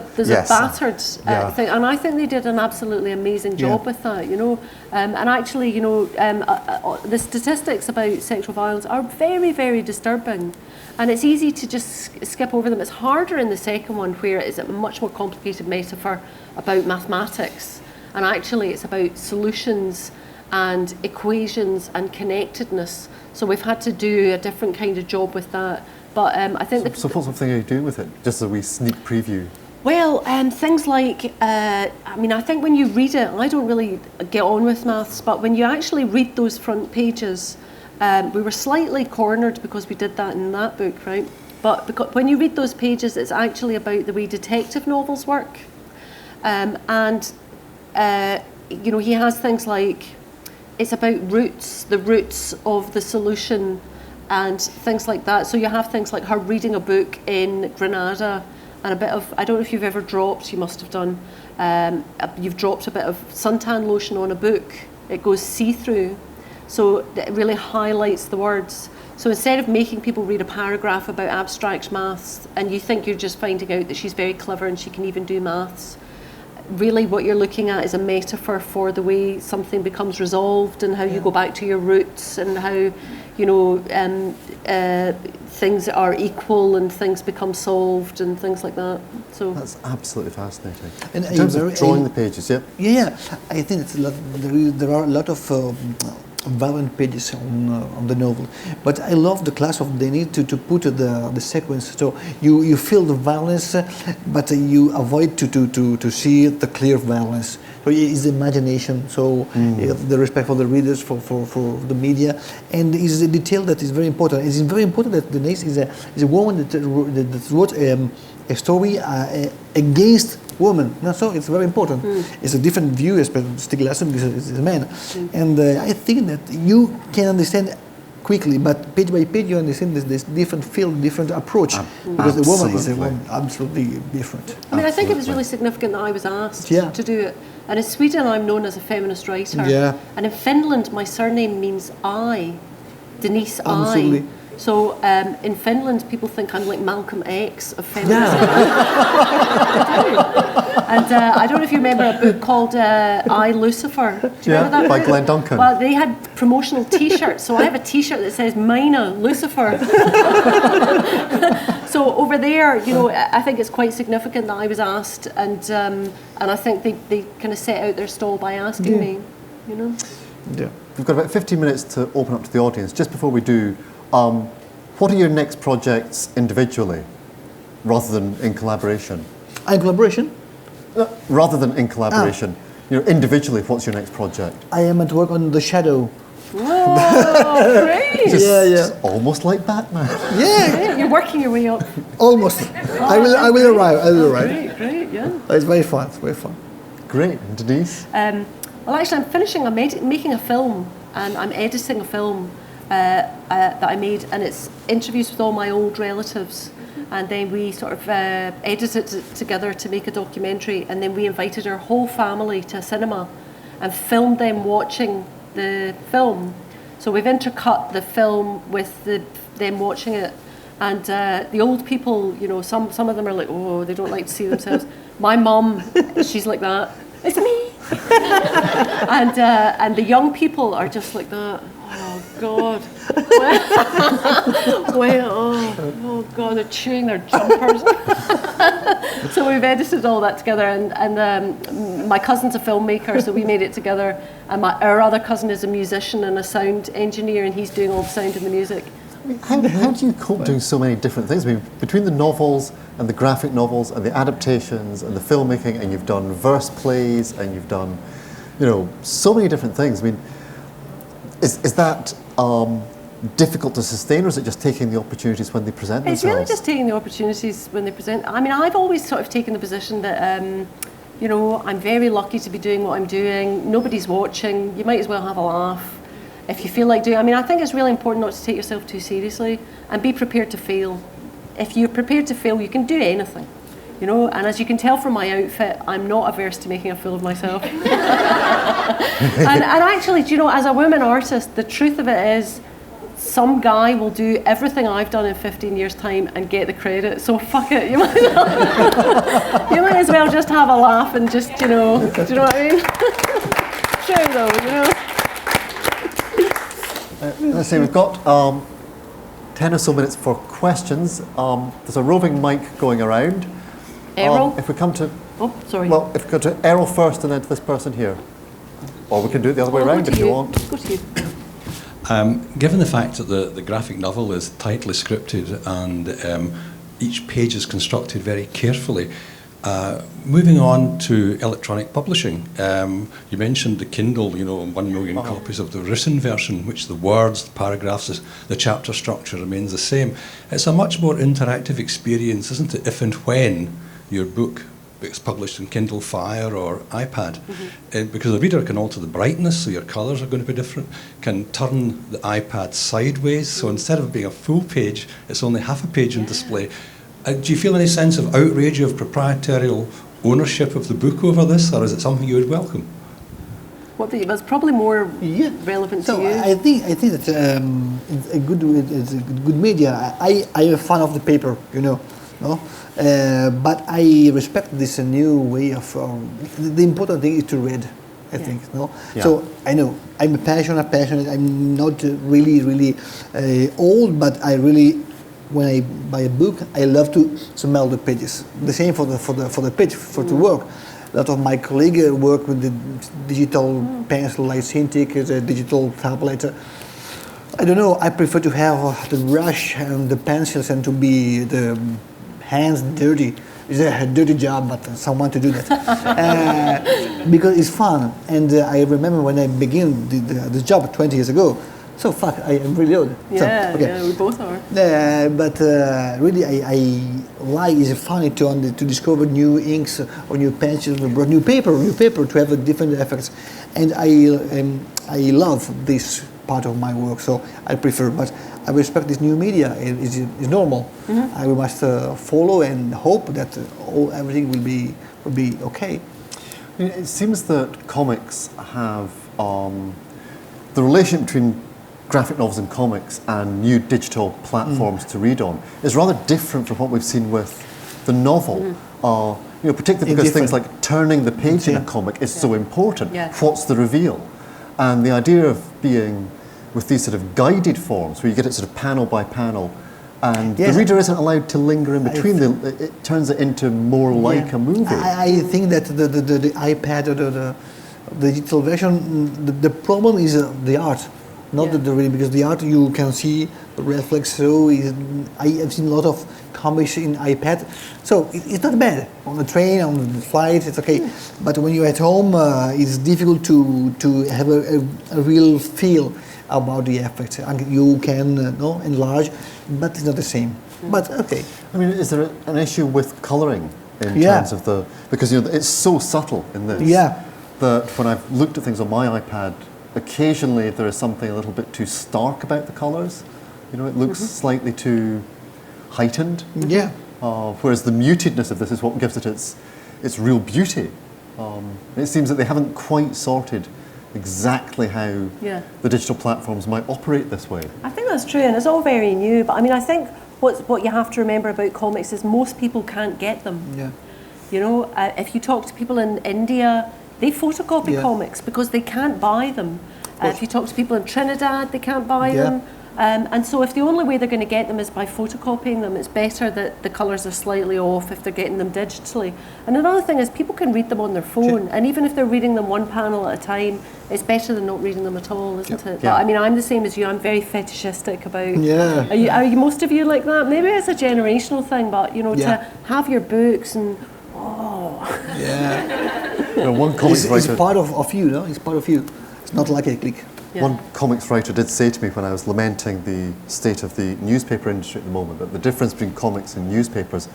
battered thing, and I think they did an absolutely amazing job with that. And actually, the statistics about sexual violence are very, very disturbing, and it's easy to just skip over them. It's harder in the second one, where it's a much more complicated metaphor about mathematics, and actually it's about solutions and equations and connectedness. So we've had to do a different kind of job with that. But I think... So what sort of thing are you doing with it? Just a wee sneak preview. Well, things like, I think when you read it, I don't really get on with maths, but when you actually read those front pages, we were slightly cornered because we did that in that book, right? But when you read those pages, it's actually about the way detective novels work. He has things like, it's about roots, the roots of the solution and things like that. So you have things like her reading a book in Granada and a bit of, I don't know if you've ever dropped, you must have done, you've dropped a bit of suntan lotion on a book. It goes see-through, so it really highlights the words. So instead of making people read a paragraph about abstract maths and you think you're just finding out that she's very clever and she can even do maths, really what you're looking at is a metaphor for the way something becomes resolved and how you go back to your roots and how, you know, things are equal and things become solved and things like that. So that's absolutely fascinating. And in terms of drawing the pages, yeah, I think it's a lot, there are a lot of violent pages on the novel, but I love the class of Denise to put the sequence, so you feel the violence, but you avoid to see the clear violence. So it's imagination, so the respect for the readers, for the media, and it's a detail that is very important. It's very important that Denise is a woman that wrote a story against women. No, so it's very important. It's a different view, especially Stieg Larsson, because it's a man. And I think that you can understand quickly, but page by page you understand this different field, different approach. Because the woman is a woman absolutely different. I mean, I think it was really significant that I was asked to do it. And in Sweden, I'm known as a feminist writer. Yeah. And in Finland, my surname means I, Denise I. So in Finland, people think I'm like Malcolm X of feminism. And I don't know if you remember a book called I, Lucifer. Do you remember that by book? Glenn Duncan. Well, they had promotional T-shirts. So I have a T-shirt that says Mina, Lucifer. So over there, you know, I think it's quite significant that I was asked, and I think they kind of set out their stall by asking me, you know. Yeah. We've got about 15 minutes to open up to the audience. Just before we do, what are your next projects individually, rather than in collaboration? In collaboration? Rather than in collaboration. You know, individually, what's your next project? I am at work on The Shadow. Whoa, great! Just almost like Batman. Yeah, you're working your way up. Almost. I will arrive. Great, yeah. It's very fun. It's very fun. Great, and Denise? Well, actually, I'm finishing. I'm making a film, and I'm editing a film that I made, and it's interviews with all my old relatives. And then we sort of edited it together to make a documentary, and then we invited our whole family to a cinema and filmed them watching the film. So we've intercut the film with them watching it, and the old people, you know, some of them are like, oh, they don't like to see themselves. My mum, she's like that. It's me. And the young people are just like that. Oh God! Oh God! They're chewing their jumpers. So we've edited all that together, and my cousin's a filmmaker, so we made it together. And our other cousin is a musician and a sound engineer, and he's doing all the sound and the music. How do you cope doing so many different things? I mean, between the novels and the graphic novels and the adaptations and the filmmaking, and you've done verse plays and you've done, you know, so many different things. I mean, is that difficult to sustain, or is it just taking the opportunities when they present themselves? It's really just taking the opportunities when they present. I mean, I've always sort of taken the position that, you know, I'm very lucky to be doing what I'm doing. Nobody's watching. You might as well have a laugh if you feel like doing. I mean, I think it's really important not to take yourself too seriously and be prepared to fail. If you're prepared to fail, you can do anything. You know, and as you can tell from my outfit, I'm not averse to making a fool of myself. and actually, do you know, as a woman artist, the truth of it is, some guy will do everything I've done in 15 years' time and get the credit. So fuck it, you might as well just have a laugh and just, you know, do you know what I mean? True though, you know. Let's see, we've got 10 or so minutes for questions. There's a roving mic going around. Errol? If we come to... Oh, sorry. Well, if we go to Errol first and then to this person here. Or we can do it the other way around if you want. Go to you. Given the fact that the graphic novel is tightly scripted and each page is constructed very carefully, moving on to electronic publishing, you mentioned the Kindle, you know, 1 million copies of the written version, which the words, the paragraphs, the chapter structure remains the same. It's a much more interactive experience, isn't it, if and when your book is published in Kindle Fire or iPad, because the reader can alter the brightness, so your colours are going to be different, can turn the iPad sideways, so instead of being a full page, it's only half a page in display. Do you feel any sense of outrage of proprietarial ownership of the book over this, or is it something you would welcome? That's probably more relevant to you. I think that it's a good media. I am a fan of the paper, you know. no? But I respect this new way of. The important thing is to read. I think, no. Yeah. So I know I'm passionate. I'm not really old, but I really, when I buy a book, I love to smell the pages. The same for the page to work. A lot of my colleagues work with the digital pencil, like Cintiq, the digital tablet. I don't know. I prefer to have the brush and the pencils and to be the hands dirty. It's a dirty job, but someone to do that because it's fun. And I remember when I began the job 20 years ago. So fuck, I am really old. Yeah, so, okay. yeah, we both are. But really, I like it's funny to discover new inks or new pencils or new paper to have a different effects. And I love this part of my work, so I prefer. But I respect this new media. It's normal. Mm-hmm. I must follow and hope that everything will be okay. It seems that comics have the relation between graphic novels and comics and new digital platforms to read on is rather different from what we've seen with the novel. Particularly because things like turning the page in a comic is so important. Yeah. What's the reveal? And the idea of being with these sort of guided forms where you get it sort of panel by panel and the reader isn't allowed to linger in between, it turns it into more like a movie. I think that the iPad or the digital version, the problem is the art. Not the reading, because the art you can see the reflex. So I have seen a lot of comics in iPad, so it's not bad. On the train, on the flight, it's okay. But when you're at home, it's difficult to have a real feel about the effects. You can enlarge, but it's not the same. But okay. I mean, is there an issue with colouring in terms of because it's so subtle in this that when I've looked at things on my iPad, occasionally there is something a little bit too stark about the colours. It looks slightly too heightened. Yeah. Whereas the mutedness of this is what gives it its real beauty. It seems that they haven't quite sorted exactly how the digital platforms might operate this way. I think that's true, and it's all very new. But I mean, I think what you have to remember about comics is most people can't get them. Yeah. If you talk to people in India, they photocopy comics because they can't buy them. If you talk to people in Trinidad, they can't buy them. And so if the only way they're going to get them is by photocopying them, it's better that the colours are slightly off if they're getting them digitally. And another thing is people can read them on their phone, and even if they're reading them one panel at a time, it's better than not reading them at all, isn't it? But I mean, I'm the same as you. I'm very fetishistic about. Yeah. Are you most of you like that? Maybe it's a generational thing, but to have your books and one comics writer. It's part of you, no? It's part of you. It's not like a click. Yeah. One comics writer did say to me when I was lamenting the state of the newspaper industry at the moment that the difference between comics and newspapers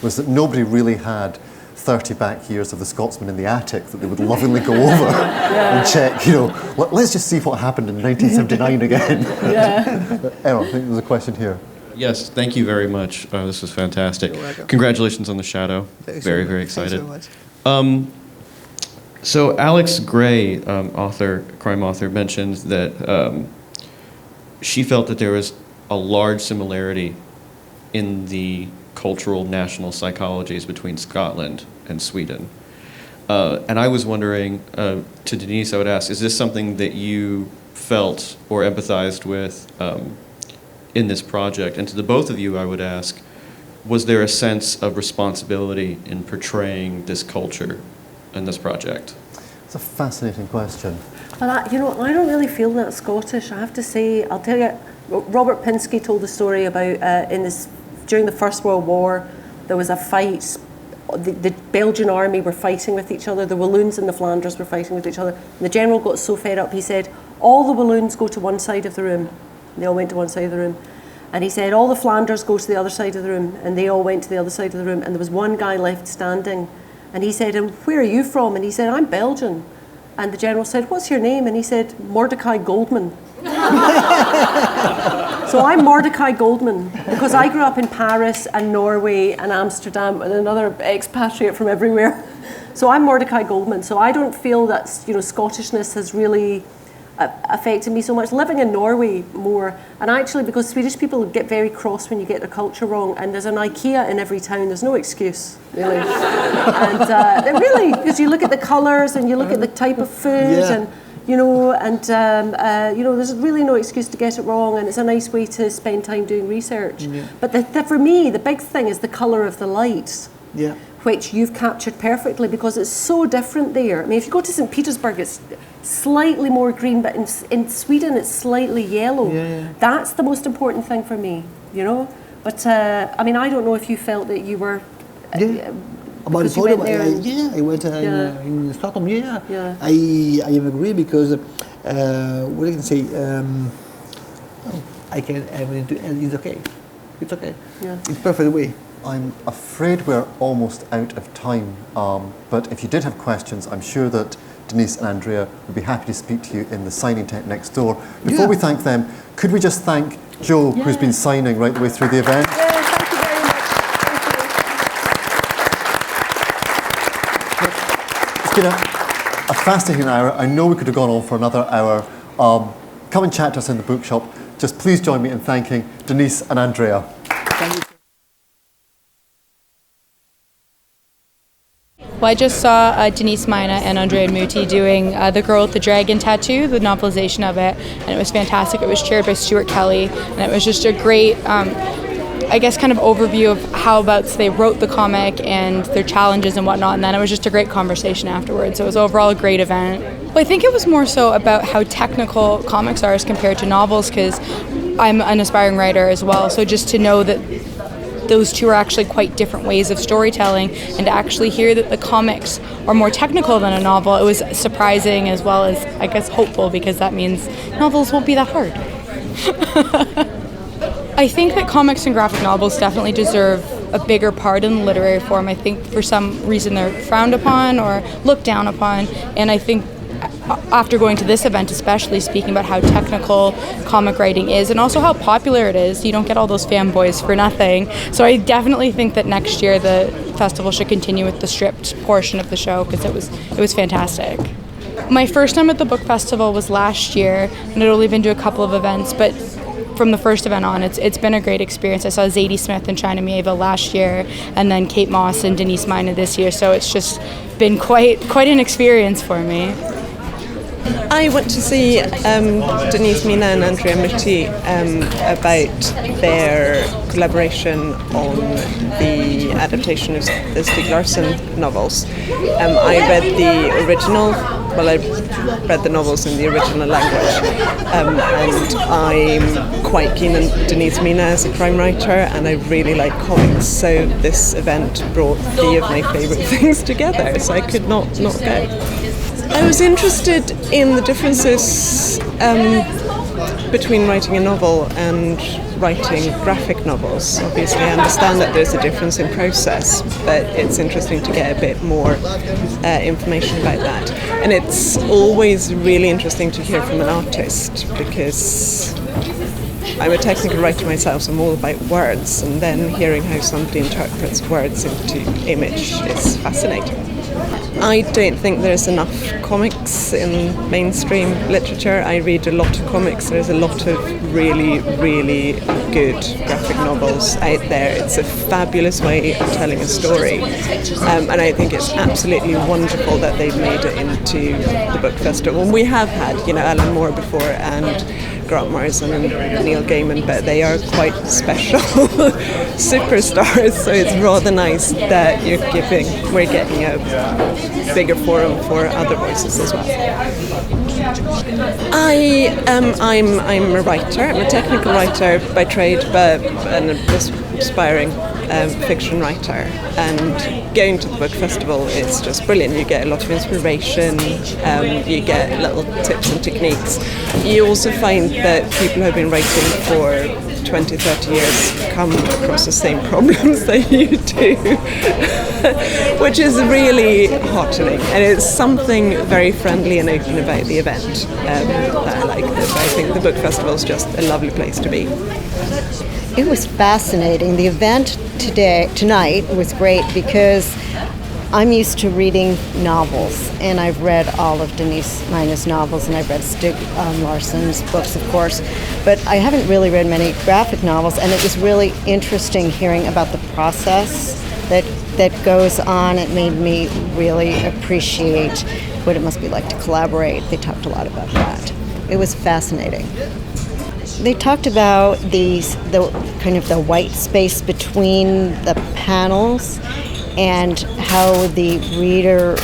was that nobody really had 30 back years of The Scotsman in the Attic that they would lovingly go over and check, let's just see what happened in 1979 again. Errol, I think there's a question here. Yes, thank you very much. This was fantastic. Congratulations on The Shadow. Very, very excited. Thanks so much. So Alex Gray, crime author, mentioned that she felt that there was a large similarity in the cultural national psychologies between Scotland and Sweden. And I was wondering, to Denise, I would ask, is this something that you felt or empathized with in this project? And to the both of you, I would ask, was there a sense of responsibility in portraying this culture in this project? It's a fascinating question. But I don't really feel that Scottish. I have to say, I'll tell you, Robert Pinsky told the story about during the First World War, there was a fight. The Belgian army were fighting with each other. The Walloons and the Flanders were fighting with each other. And the general got so fed up, he said, all the Walloons go to one side of the room. And they all went to one side of the room. And he said, all the Flanders go to the other side of the room. And they all went to the other side of the room. And there was one guy left standing. And he said, and where are you from? And he said, I'm Belgian. And the general said, what's your name? And he said, Mordecai Goldman. So I'm Mordecai Goldman because I grew up in Paris and Norway and Amsterdam and another expatriate from everywhere. So I'm Mordecai Goldman. So I don't feel that Scottishness has really affected me so much. Living in Norway more, and actually because Swedish people get very cross when you get their culture wrong, and there's an IKEA in every town, there's no excuse, really. And really, because you look at the colours and you look at the type of food, and you know, there's really no excuse to get it wrong, and it's a nice way to spend time doing research. But for me, the big thing is the colour of the lights. Which you've captured perfectly, because it's so different there. I mean, if you go to St. Petersburg, it's slightly more green, but in Sweden it's slightly yellow. That's the most important thing for me, you know. But I mean, I don't know if you felt that you were. About the photo, I went in Stockholm. I agree, because what I can say, I can. It's okay. It's okay. It's perfect way. I'm afraid we're almost out of time, but if you did have questions, I'm sure that Denise and Andrea would be happy to speak to you in the signing tent next door. Before we thank them, could we just thank Joe, who's been signing right the way through the event? Thank you very much. It's been a fascinating hour. I know we could have gone on for another hour. Come and chat to us in the bookshop. Just please join me in thanking Denise and Andrea. Thank you. Well, I just saw Denise Mina and Andrea Mutti doing The Girl with the Dragon Tattoo, the novelization of it, and it was fantastic. It was chaired by Stuart Kelly, and it was just a great, I guess, kind of overview of how they wrote the comic and their challenges and whatnot, and then it was just a great conversation afterwards. So it was overall a great event. Well, I think it was more so about how technical comics are as compared to novels, because I'm an aspiring writer as well, so just to know that those two are actually quite different ways of storytelling, and to actually hear that the comics are more technical than a novel, it was surprising as well as, I guess, hopeful, because that means novels won't be that hard. I think that comics and graphic novels definitely deserve a bigger part in the literary form. I think for some reason they're frowned upon or looked down upon, and I think after going to this event, especially speaking about how technical comic writing is and also how popular it is, you don't get all those fanboys for nothing. So I definitely think that next year the festival should continue with the stripped portion of the show, because it was fantastic. My first time at the book festival was last year, and I'd only been to a couple of events, but from the first event on, it's been a great experience. I saw Zadie Smith and China Mieva last year, and then Kate Moss and Denise Mina this year, so it's just been quite an experience for me. I went to see Denise Mina and Andrea Mutti about their collaboration on the adaptation of the Stieg Larsson novels. I read the original, I read the novels in the original language, and I'm quite keen on Denise Mina as a crime writer, and I really like comics, so this event brought three of my favourite things together, so I could not go. I was interested in the differences between writing a novel and writing graphic novels. Obviously, I understand that there's a difference in process, but it's interesting to get a bit more information about that. And it's always really interesting to hear from an artist, because I'm a technical writer myself, so I'm all about words, and then hearing how somebody interprets words into image is fascinating. I don't think there's enough comics in mainstream literature. I read a lot of comics. There's a lot of really, really good graphic novels out there. It's a fabulous way of telling a story. And I think it's absolutely wonderful that they've made it into the book festival. And we have had, Alan Moore before, and Grant Morrison and Neil Gaiman, but they are quite special superstars, so it's rather nice that we're getting a bigger forum for other voices as well. I'm a writer. I'm a technical writer by trade, but an aspiring fiction writer, and going to the book festival is just brilliant. You get a lot of inspiration, you get little tips and techniques. You also find that people who have been writing for 20, 30 years come across the same problems that you do, which is really heartening, and it's something very friendly and open about the event that I like. I think the book festival is just a lovely place to be. It was fascinating. The event tonight was great because I'm used to reading novels, and I've read all of Denise Mina's novels, and I've read Stieg Larsson's books, of course, but I haven't really read many graphic novels, and it was really interesting hearing about the process that goes on. It made me really appreciate what it must be like to collaborate. They talked a lot about that. It was fascinating. They talked about the kind of the white space between the panels and how the reader,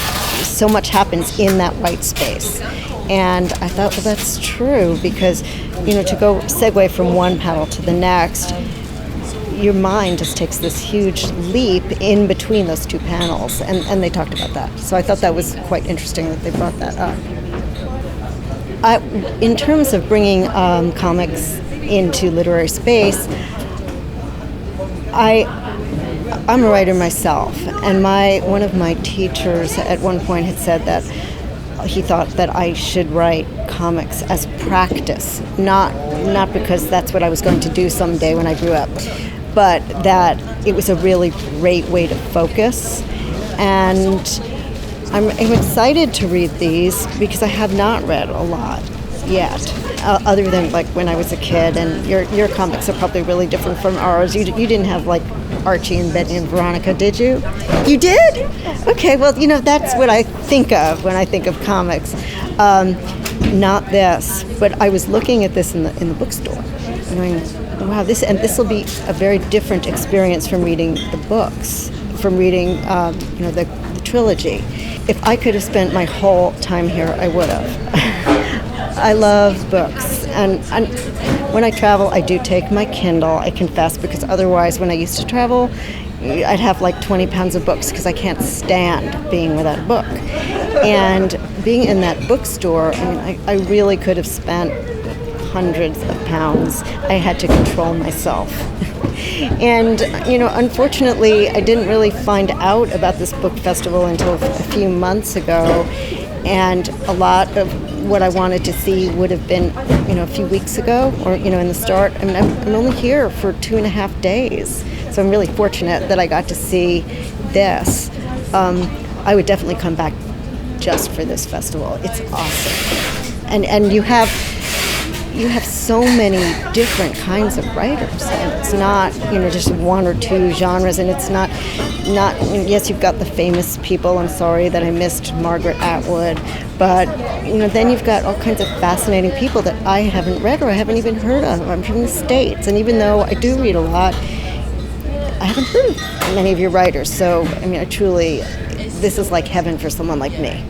so much happens in that white space. And I thought, well, that's true, because, to go segue from one panel to the next, your mind just takes this huge leap in between those two panels, and they talked about that. So I thought that was quite interesting that they brought that up. In terms of bringing comics into literary space, I'm a writer myself, and one of my teachers at one point had said that he thought that I should write comics as practice, not because that's what I was going to do someday when I grew up, but that it was a really great way to focus. And I'm excited to read these because I have not read a lot yet, other than like when I was a kid. And your comics are probably really different from ours. You didn't have like Archie and Betty and Veronica, did you? You did? Okay, well, that's what I think of when I think of comics. Not this, but I was looking at this in the bookstore and going, wow, this will be a very different experience from reading the books, from reading the trilogy. If I could have spent my whole time here, I would have. I love books, and when I travel, I do take my Kindle, I confess, because otherwise, when I used to travel, I'd have like 20 pounds of books because I can't stand being without a book. And being in that bookstore, I really could have spent hundreds of pounds. I had to control myself. And, unfortunately, I didn't really find out about this book festival until a few months ago. And a lot of what I wanted to see would have been, a few weeks ago, or, in the start. I'm only here for 2.5 days. So I'm really fortunate that I got to see this. I would definitely come back just for this festival. It's awesome. And you have so many different kinds of writers, and it's not just one or two genres, and it's not yes, you've got the famous people. I'm sorry that I missed Margaret Atwood, but then you've got all kinds of fascinating people that I haven't read or I haven't even heard of. I'm from the States, and even though I do read a lot, I haven't heard of many of your writers. So I truly, this is like heaven for someone like me.